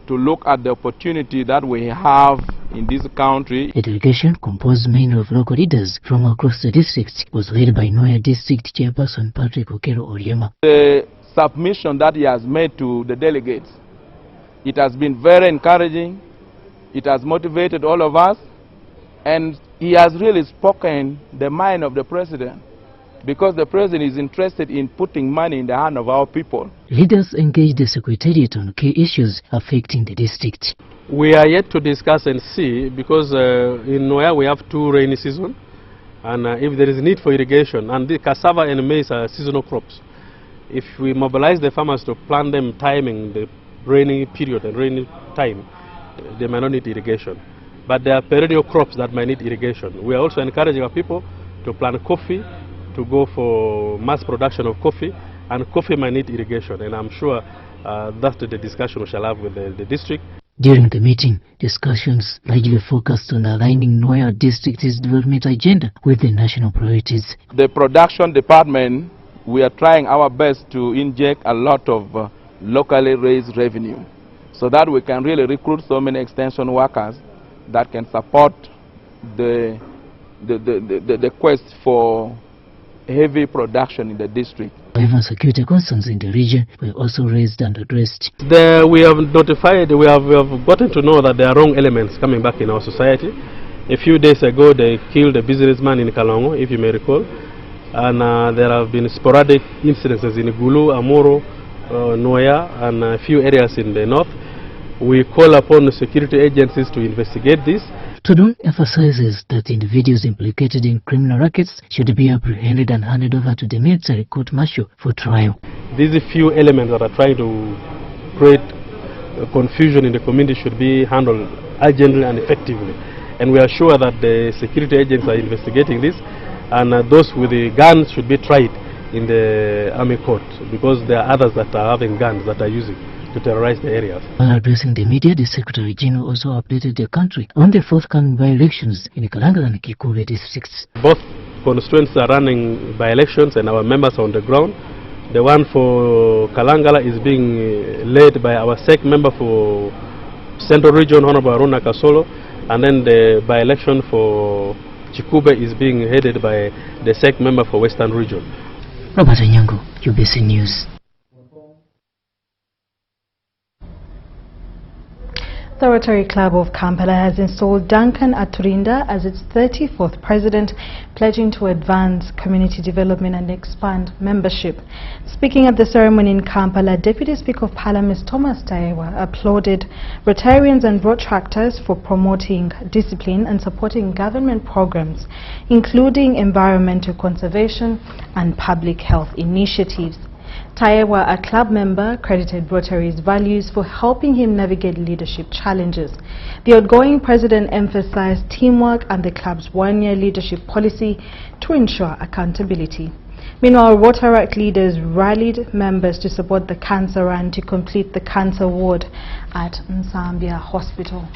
to look at the opportunity that we have in this country. A delegation composed mainly of local leaders from across the district was led by Naya District Chairperson Patrick Okero Oriema. The submission that he has made to the delegates, it has been very encouraging. It has motivated all of us, and he has really spoken the mind of the president, because the president is interested in putting money in the hand of our people. Leaders engaged the Secretariat on key issues affecting the district. We are yet to discuss and see, because in Noya we have 2 rainy seasons, and if there is need for irrigation, and the cassava and maize are seasonal crops, if we mobilize the farmers to plant them timing the rainy period and rainy time, they might not need irrigation. But there are perennial crops that might need irrigation. We are also encouraging our people to plant coffee, to go for mass production of coffee, and coffee might need irrigation, and I'm sure that's the discussion we shall have with the district. During the meeting, discussions largely focused on aligning Noya District's development agenda with the national priorities. The production department, we are trying our best to inject a lot of locally raised revenue, so that we can really recruit so many extension workers that can support the quest for heavy production in the district. However, security concerns in the region were also raised and addressed. We have notified, we have gotten to know that there are wrong elements coming back in our society. A few days ago, they killed a businessman in Kalongo, if you may recall. And there have been sporadic incidences in Gulu, Amoro, Noya, and a few areas in the north. We call upon the security agencies to investigate this. Tudun emphasizes that individuals implicated in criminal rackets should be apprehended and handed over to the military court-martial for trial. These few elements that are trying to create confusion in the community should be handled urgently and effectively. And we are sure that the security agents are investigating this, and those with the guns should be tried in the army court, because there are others that are having guns that are using to terrorize the areas. While addressing the media, the Secretary General also updated the country on the forthcoming by-elections in Kalangala and Kikube districts. Both constituents are running by-elections and our members are on the ground. The one for Kalangala is being led by our SEC member for Central Region, Honorable Aruna Kasolo, and then the by-election for Chikube is being headed by the SEC member for Western Region. Robert Anyango, UBC News. The Rotary Club of Kampala has installed Duncan Aturinda as its 34th president, pledging to advance community development and expand membership. Speaking at the ceremony in Kampala, Deputy Speaker of Parliament Thomas Tayewa applauded Rotarians and Protractors for promoting discipline and supporting government programs, including environmental conservation and public health initiatives. Tayewa, a club member, credited Rotary's values for helping him navigate leadership challenges. The outgoing president emphasized teamwork and the club's one-year leadership policy to ensure accountability. Meanwhile, Rotaract leaders rallied members to support the cancer run to complete the cancer ward at Nsambia Hospital.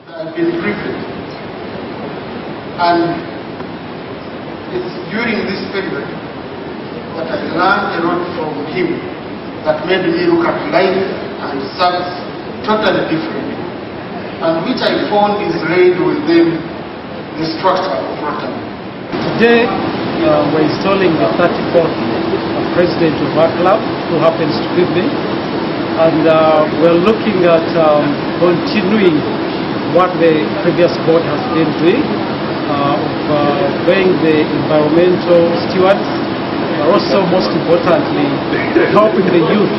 I've been privileged, and it's during this period that I learned a lot from him that made me look at life and service totally differently, and which I found is laid within the structure of Rotary. Today we're installing the 34th president of our club, who happens to be me, and we're looking at continuing what the previous board has been doing, being the environmental stewards, but also most importantly helping the youth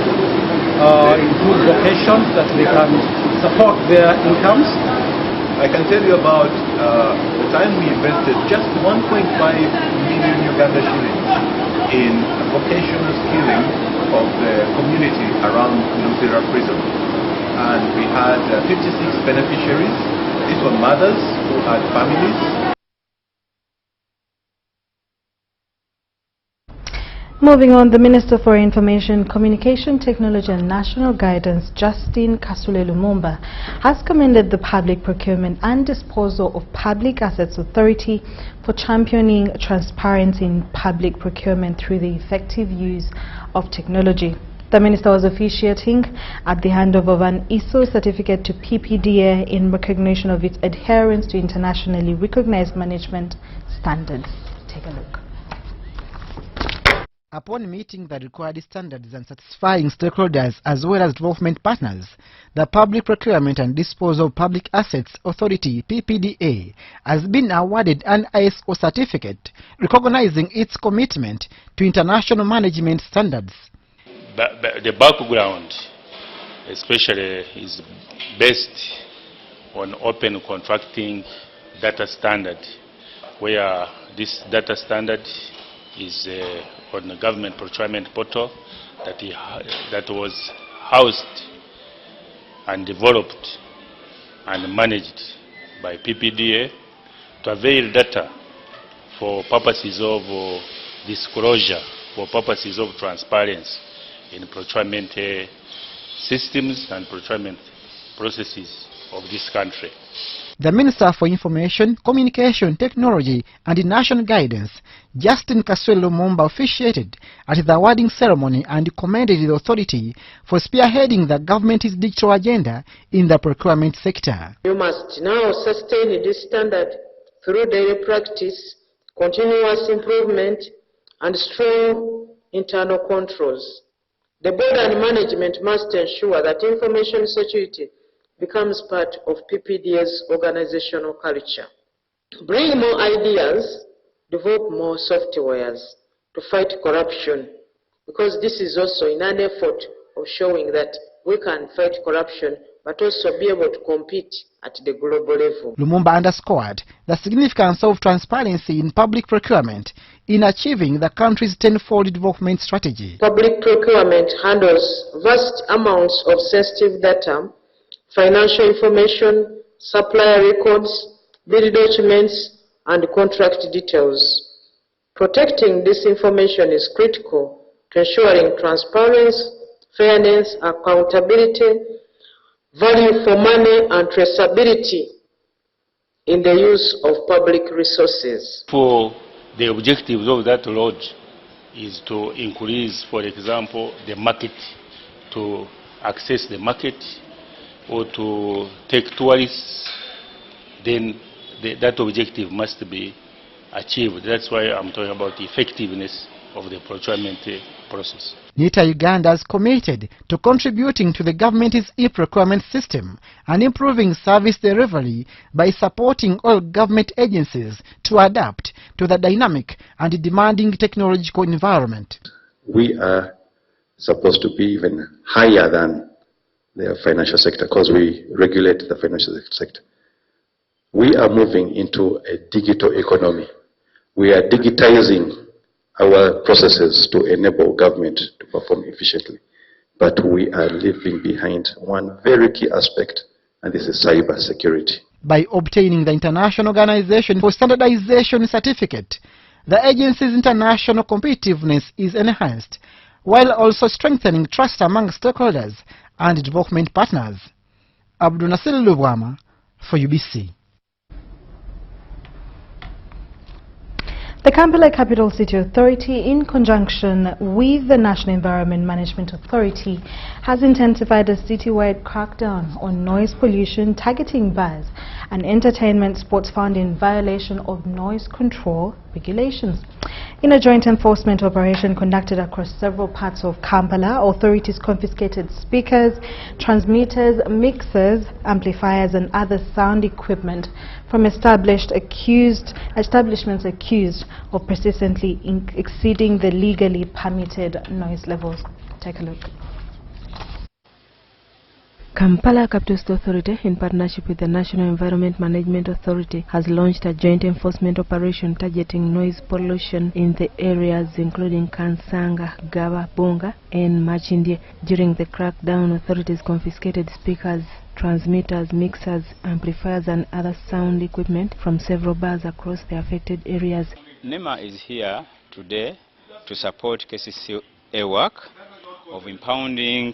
in good vocations that they can support their incomes. I can tell you about the time we invested just 1.5 million Uganda shillings in vocational skilling of the community around Lutera Prison. And we had 56 beneficiaries. These were mothers who had families. Moving on, the Minister for Information, Communication Technology and National Guidance, Justin Kasule Lumumba, has commended the Public Procurement and Disposal of Public Assets Authority for championing transparency in public procurement through the effective use of technology. The Minister was officiating at the handover of an ISO certificate to PPDA in recognition of its adherence to internationally recognized management standards. Take a look. Upon meeting the required standards and satisfying stakeholders as well as development partners, the Public Procurement and Disposal of Public Assets Authority (PPDA) has been awarded an ISO certificate recognizing its commitment to international management standards. The background especially is based on open contracting data standard, where this data standard is on the government procurement portal that was housed and developed and managed by PPDA to avail data for purposes of disclosure, for purposes of transparency in procurement systems and procurement processes of this country. The Minister for Information, Communication, Technology and National Guidance, Justin Kasule Lumumba, officiated at the awarding ceremony and commended the authority for spearheading the government's digital agenda in the procurement sector. You must now sustain this standard through daily practice, continuous improvement and strong internal controls. The board and management must ensure that information security becomes part of PPDA's organizational culture. Bring more ideas, develop more softwares to fight corruption, because this is also in an effort of showing that we can fight corruption, but also be able to compete at the global level. Lumumba underscored the significance of transparency in public procurement in achieving the country's tenfold development strategy. Public procurement handles vast amounts of sensitive data, financial information, supplier records, bid documents, and contract details. Protecting this information is critical to ensuring transparency, fairness, accountability, value for money, and traceability in the use of public resources. For the objectives of that road is to increase, for example, the market, to access the market, or to take tourists, then that objective must be achieved. That's why I'm talking about the effectiveness of the procurement process. NITA Uganda is committed to contributing to the government's e-procurement system and improving service delivery by supporting all government agencies to adapt to the dynamic and demanding technological environment. We are supposed to be even higher than the financial sector because we regulate the financial sector. We are moving into a digital economy. We are digitizing our processes to enable government to perform efficiently. But we are leaving behind one very key aspect, and this is cyber security. By obtaining the International Organization for Standardization certificate, the agency's international competitiveness is enhanced, while also strengthening trust among stakeholders and development partners. Abdul Nasir Lubwama for UBC. The Kampala Capital City Authority, in conjunction with the National Environment Management Authority, has intensified a citywide crackdown on noise pollution targeting bars and entertainment spots found in violation of noise control regulations. In a joint enforcement operation conducted across several parts of Kampala, authorities confiscated speakers, transmitters, mixers, amplifiers and other sound equipment from establishments accused of persistently exceeding the legally permitted noise levels. Take a look. Kampala Capital City Authority, in partnership with the National Environment Management Authority, has launched a joint enforcement operation targeting noise pollution in the areas including Kansanga, Gaba, Bunga and Machindye. During the crackdown, authorities confiscated speakers, transmitters, mixers, amplifiers and other sound equipment from several bars across the affected areas. NEMA is here today to support KCCA work of impounding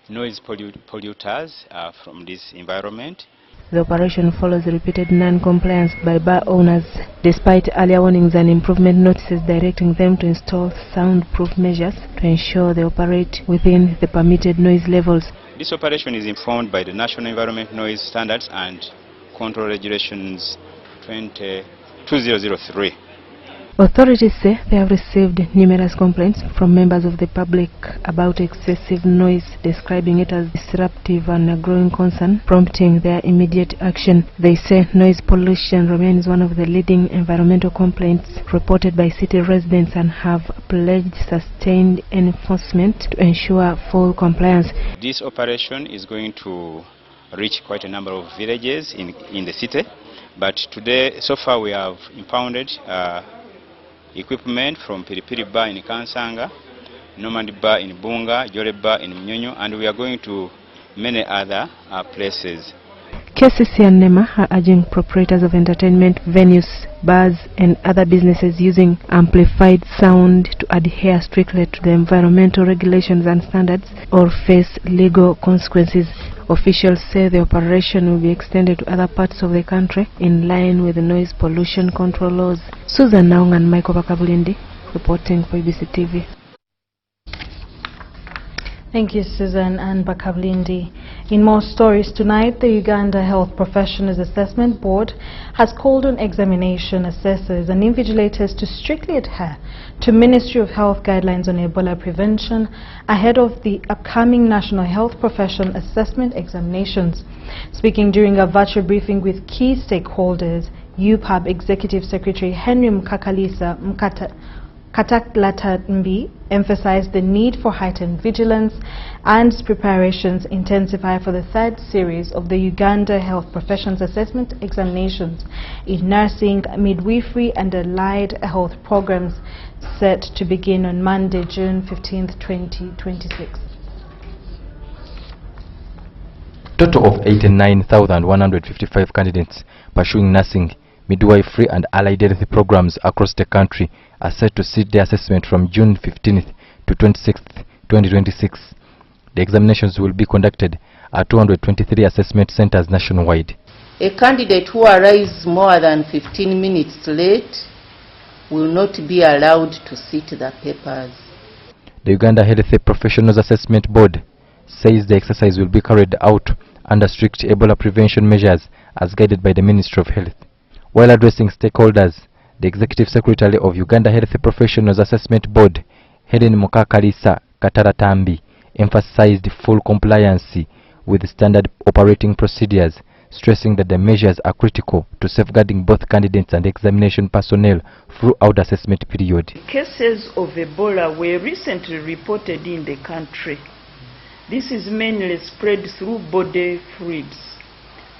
noise polluters from this environment. The operation follows repeated non-compliance by bar owners, despite earlier warnings and improvement notices directing them to install soundproof measures to ensure they operate within the permitted noise levels. This operation is informed by the National Environment Noise Standards and Control Regulations 2003. Authorities say they have received numerous complaints from members of the public about excessive noise, describing it as disruptive and a growing concern, prompting their immediate action. They say noise pollution remains one of the leading environmental complaints reported by city residents and have pledged sustained enforcement to ensure full compliance. This operation is going to reach quite a number of villages in the city, but today, so far, we have impounded equipment from Piripiri Bar in Kansanga, Normandy Bar in Bunga, Jole Bar in Mnyonyo, and we are going to many other places. KCC and NEMA are urging proprietors of entertainment venues, bars and other businesses using amplified sound to adhere strictly to the environmental regulations and standards or face legal consequences. Officials say the operation will be extended to other parts of the country in line with the noise pollution control laws. Susan Naung and Michael Bakabulindi reporting for UBC TV. Thank you, Susan and Bakabulindi. In more stories tonight, the Uganda Health Professionals Assessment Board has called on examination assessors and invigilators to strictly adhere to Ministry of Health guidelines on Ebola prevention ahead of the upcoming National Health Profession Assessment examinations. Speaking during a virtual briefing with key stakeholders, UPAB Executive Secretary Henry Mkakalisa Kataklatambi emphasized the need for heightened vigilance and preparations intensify for the third series of the Uganda Health Professions Assessment Examinations in nursing, midwifery and allied health programs set to begin on Monday, June 15, 2026. Total of 89,155 candidates pursuing nursing, midwifery and allied health programs across the country are set to sit their assessment from June 15th to 26th, 2026. The examinations will be conducted at 223 assessment centers nationwide. A candidate who arrives more than 15 minutes late will not be allowed to sit the papers. The Uganda Health Professionals Assessment Board says the exercise will be carried out under strict Ebola prevention measures as guided by the Ministry of Health. While addressing stakeholders, the Executive Secretary of Uganda Health Professionals Assessment Board, Helen Mukakalisa Kataratambi, emphasized full compliance with standard operating procedures, stressing that the measures are critical to safeguarding both candidates and examination personnel throughout the assessment period. Cases of Ebola were recently reported in the country. This is mainly spread through body fluids.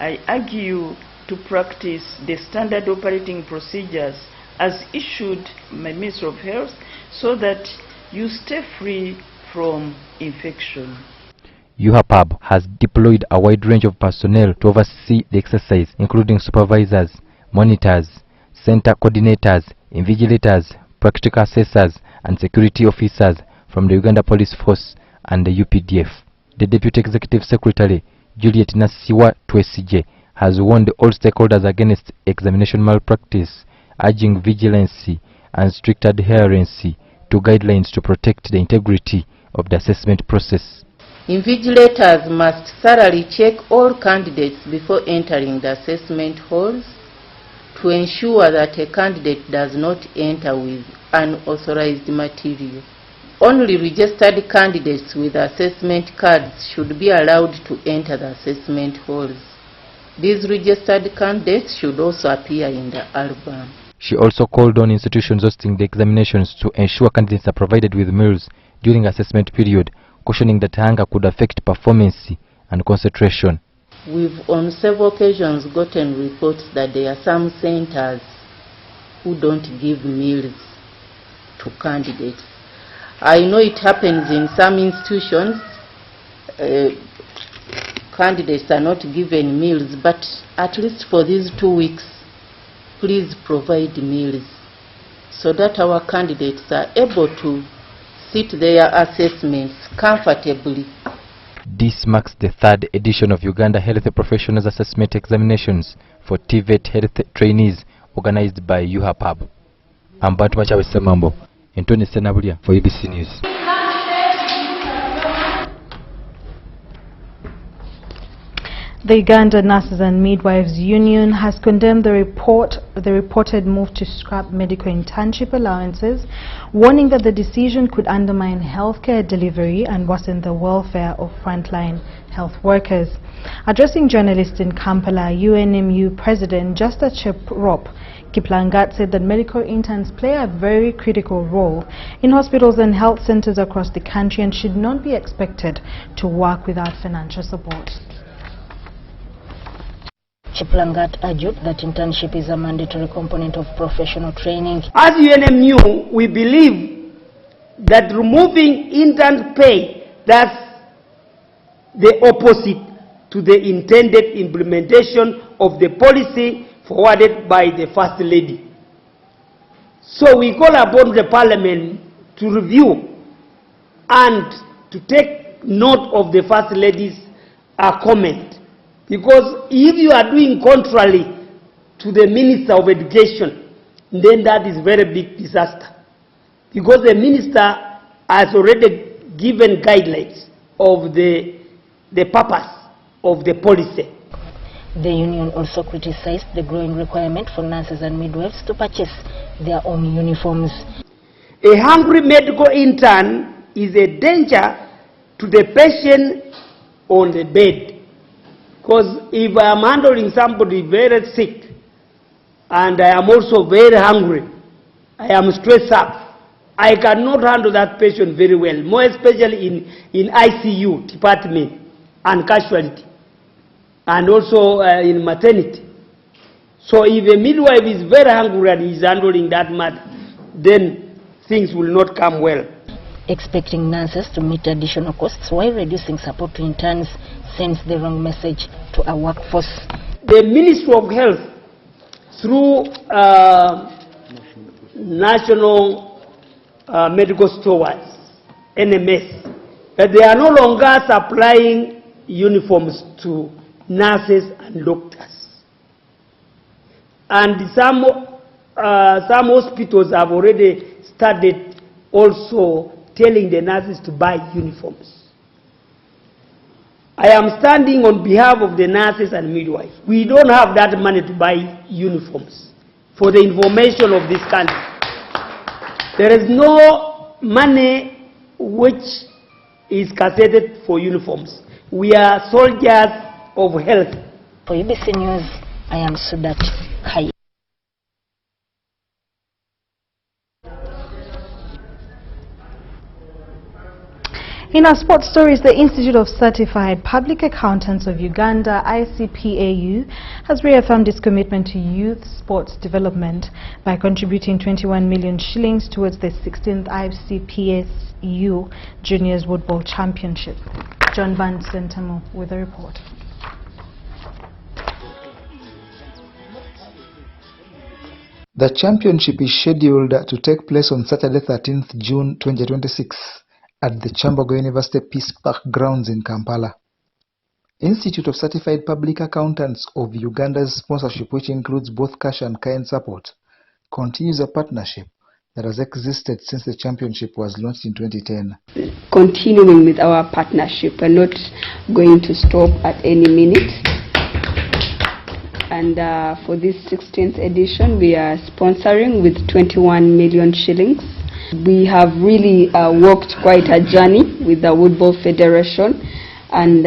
I urge you to practice the standard operating procedures as issued by Ministry of Health so that you stay free from infection. UHAPAB has deployed a wide range of personnel to oversee the exercise, including supervisors, monitors, center coordinators, invigilators, practical assessors, and security officers from the Uganda Police Force and the UPDF. The Deputy Executive Secretary, Juliet Nasiwa Twesije, has warned all stakeholders against examination malpractice, urging vigilance and strict adherence to guidelines to protect the integrity of the assessment process. Invigilators must thoroughly check all candidates before entering the assessment halls to ensure that a candidate does not enter with unauthorized material. Only registered candidates with assessment cards should be allowed to enter the assessment halls. These registered candidates should also appear in the album. She also called on institutions hosting the examinations to ensure candidates are provided with meals during assessment period, cautioning that hunger could affect performance and concentration. We've on several occasions gotten reports that there are some centers who don't give meals to candidates. I know it happens in some institutions, candidates are not given meals, but at least for these 2 weeks, please provide meals so that our candidates are able to sit their assessments comfortably. This marks the third edition of Uganda Health Professionals Assessment Examinations for TVET health trainees organized by UHAPAB. I'm Bantu Machawe Semambo, Antoni Senabulia for ABC News. The Uganda Nurses and Midwives Union has condemned the reported move to scrap medical internship allowances, warning that the decision could undermine healthcare delivery and worsen the welfare of frontline health workers. Addressing journalists in Kampala, UNMU President Justa Cheprop Kiplangat said that medical interns play a very critical role in hospitals and health centers across the country and should not be expected to work without financial support. Chiplangat argued that internship is a mandatory component of professional training. As UNMU, we believe that removing intern pay, that's the opposite to the intended implementation of the policy forwarded by the First Lady. So we call upon the Parliament to review and to take note of the First Lady's comment. Because if you are doing contrary to the Minister of Education, then that is very big disaster. Because the Minister has already given guidelines of the purpose of the policy. The union also criticized the growing requirement for nurses and midwives to purchase their own uniforms. A hungry medical intern is a danger to the patient on the bed. Because if I am handling somebody very sick and I am also very hungry, I am stressed up, I cannot handle that patient very well, more especially in ICU department and casualty, and also in maternity. So if a midwife is very hungry and is handling that matter, then things will not come well. Expecting nurses to meet additional costs while reducing support to interns sends the wrong message to our workforce. The Ministry of Health, through National Medical Stores, NMS, that they are no longer supplying uniforms to nurses and doctors. And some hospitals have already started also telling the nurses to buy uniforms. I am standing on behalf of the nurses and midwives. We don't have that money to buy uniforms, for the information of this country. There is no money which is cassetted for uniforms. We are soldiers of health. For UBC News, I am Sudat Hai. In our sports stories, the Institute of Certified Public Accountants of Uganda, ICPAU, has reaffirmed its commitment to youth sports development by contributing 21 million shillings towards the 16th ICPAU Juniors Football Championship. John Van Sentamo with a report. The championship is scheduled to take place on Saturday 13th June 2026 at the Chambogo University Peace Park grounds in Kampala. Institute of Certified Public Accountants of Uganda's sponsorship, which includes both cash and kind support, continues a partnership that has existed since the championship was launched in 2010. Continuing with our partnership, we're not going to stop at any minute. And for this 16th edition, we are sponsoring with 21 million shillings. We have really walked quite a journey with the Football Federation, and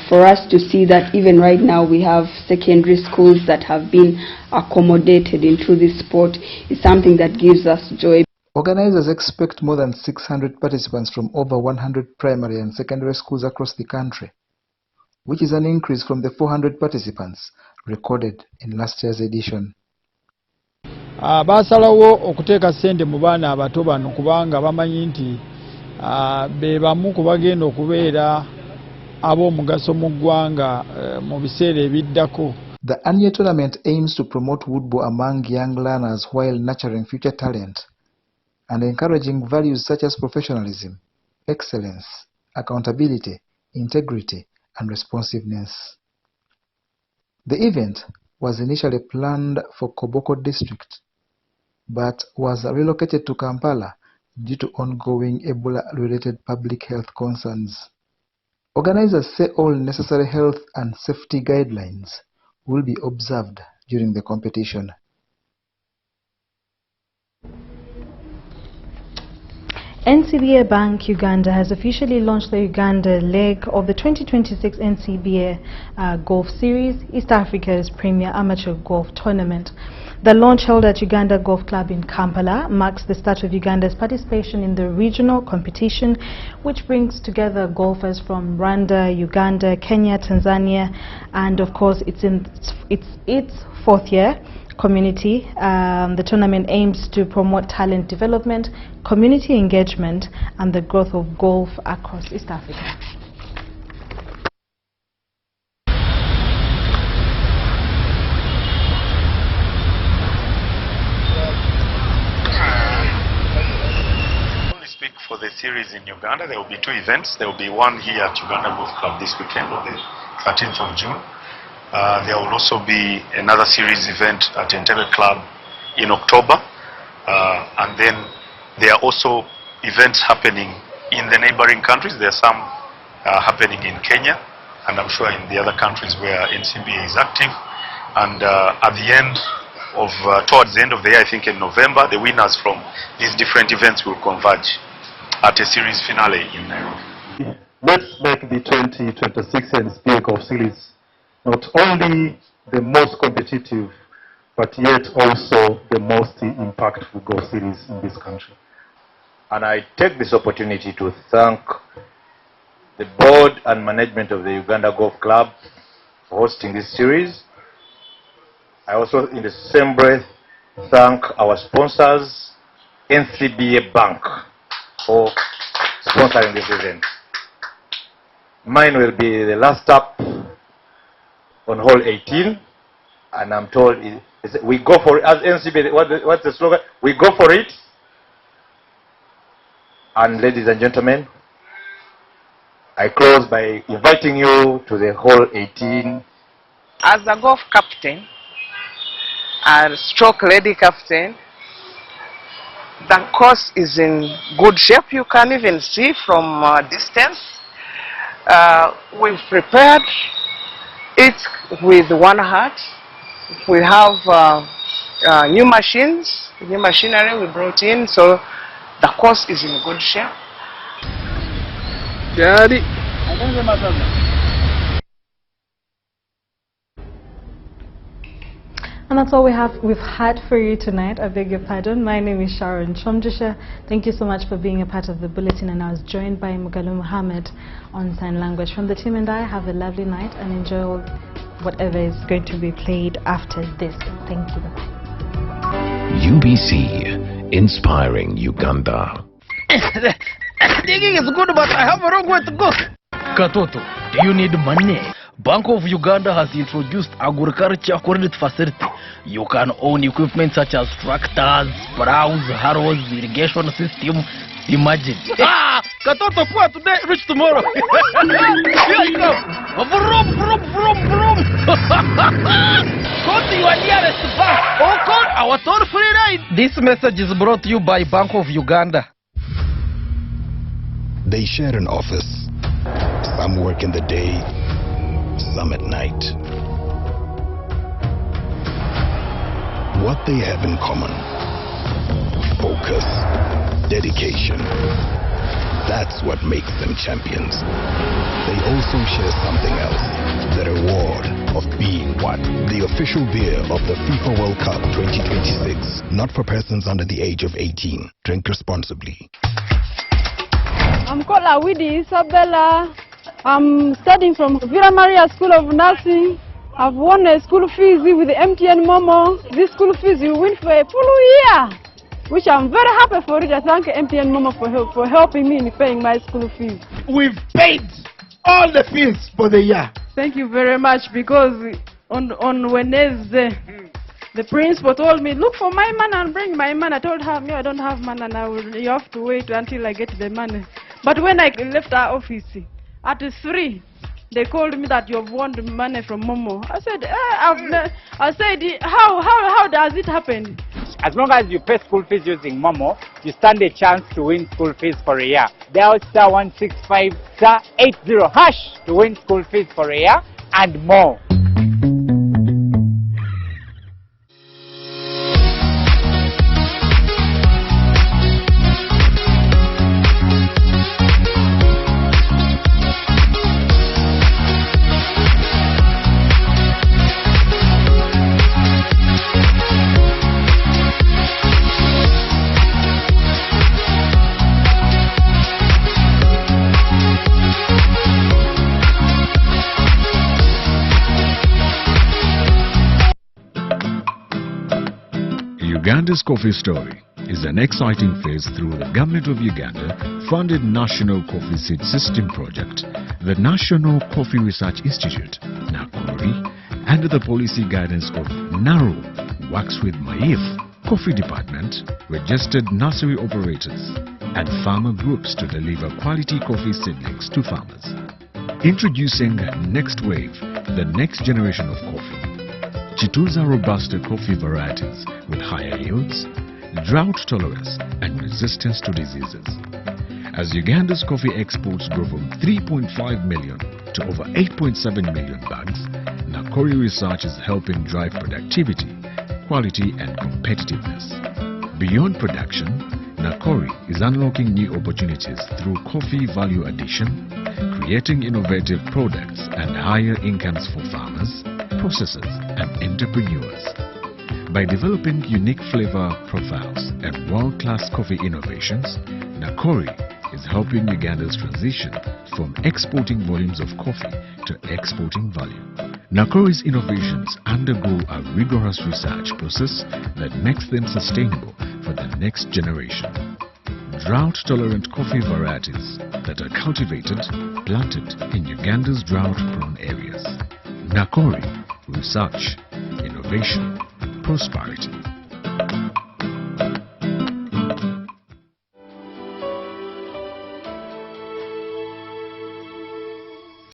for us to see that even right now we have secondary schools that have been accommodated into this sport is something that gives us joy. Organizers expect more than 600 participants from over 100 primary and secondary schools across the country, which is an increase from the 400 participants recorded in last year's edition. Basalawo okuteeka ssente mu baana abato bano kubanga bamanyi nti be bamu ku bagenda okubeera ab'omugaso mu ggwanga mu biseera ebiddako. The annual tournament aims to promote football among young learners while nurturing future talent and encouraging values such as professionalism, excellence, accountability, integrity, and responsiveness. The event was initially planned for Koboko district, but was relocated to Kampala due to ongoing Ebola-related public health concerns. Organizers say all necessary health and safety guidelines will be observed during the competition. NCBA Bank Uganda has officially launched the Uganda leg of the 2026 NCBA Golf Series, East Africa's premier amateur golf tournament. The launch, held at Uganda Golf Club in Kampala, marks the start of Uganda's participation in the regional competition, which brings together golfers from Rwanda, Uganda, Kenya, Tanzania, and of course it's its fourth year. Community. The tournament aims to promote talent development, community engagement, and the growth of golf across East Africa. Only speak for the series in Uganda. There will be two events. There will be one here at Uganda Golf Club this weekend on the 13th of June. There will also be another series event at Entebbe Club in October, and then there are also events happening in the neighboring countries. There are some happening in Kenya, and I'm sure in the other countries where NCBA is active. And at the end of, towards the end of the year, I think in November, the winners from these different events will converge at a series finale in Nairobi. Let's make the 2026 NCBA Golf Series not only the most competitive, but yet also the most impactful golf series in this country. And I take this opportunity to thank the board and management of the Uganda Golf Club for hosting this series. I also, in the same breath, thank our sponsors, NCBA Bank, for sponsoring this event. Mine will be the last stop on hole 18, and I'm told we go for it. As NCBA, what's the slogan? We go for it. And ladies and gentlemen, I close by inviting you to the hole 18. As a golf captain, and stroke lady captain, the course is in good shape. You can even see from distance. We've prepared it with one heart. We have new machinery we brought in, so the course is in good shape. And that's all we've had for you tonight. I beg your pardon. My name is Sharon Kyomugisha. Thank you so much for being a part of the bulletin, and I was joined by Mugalu Mohammed on sign language. From the team and I, have a lovely night and enjoy whatever is going to be played after this. Thank you. Bye-bye. UBC, inspiring Uganda. Digging is good, but I have a wrong way to go. Katoto, do you need money? Bank of Uganda has introduced agriculture credit facility. You can own equipment such as tractors, plows, harrows, irrigation system. Imagine. Katoto poor today, rich tomorrow. Here I come. Vroom, vroom, vroom, vroom. Go to your nearest bank or call our toll-free line. This message is brought to you by Bank of Uganda. They share an office. Some work in the day, some at night. What they have in common: focus, dedication. That's what makes them champions. They also share something else: the reward of being one. The official beer of the FIFA World Cup 2026. Not for persons under the age of 18. Drink responsibly. I'm called Awidi Isabella. I'm studying from Villa Maria School of Nursing. I've won a school fees with the MTN Momo. This school fees you win for a full year, which I'm very happy for it. I thank MTN Momo for helping me in paying my school fees. We've paid all the fees for the year. Thank you very much, because on Wednesday, the principal told me, look for my man and bring my man. I told her, no, I don't have man, and you have to wait until I get the money. But when I left our office, at 3, they called me that you've won the money from Momo. I said, how does it happen? As long as you pay school fees using Momo, you stand a chance to win school fees for a year. Dial *165 *80# to win school fees for a year and more. Uganda's coffee story is an exciting phase through the Government of Uganda funded National Coffee Seed System Project, the National Coffee Research Institute, NACORI, and the policy guidance of NARO works with MAIF, Coffee Department, registered nursery operators, and farmer groups to deliver quality coffee seedlings to farmers. Introducing Next Wave, the next generation of coffee. Chituza Robusta coffee varieties with higher yields, drought tolerance and resistance to diseases. As Uganda's coffee exports grow from 3.5 million to over 8.7 million bags, NACORI research is helping drive productivity, quality and competitiveness. Beyond production, NACORI is unlocking new opportunities through coffee value addition, creating innovative products and higher incomes for farmers, processors and entrepreneurs. By developing unique flavor profiles and world-class coffee innovations, Nakori is helping Uganda's transition from exporting volumes of coffee to exporting value. Nakori's innovations undergo a rigorous research process that makes them sustainable for the next generation. Drought-tolerant coffee varieties that are cultivated, planted in Uganda's drought-prone areas. Nakori, research, innovation, prosperity.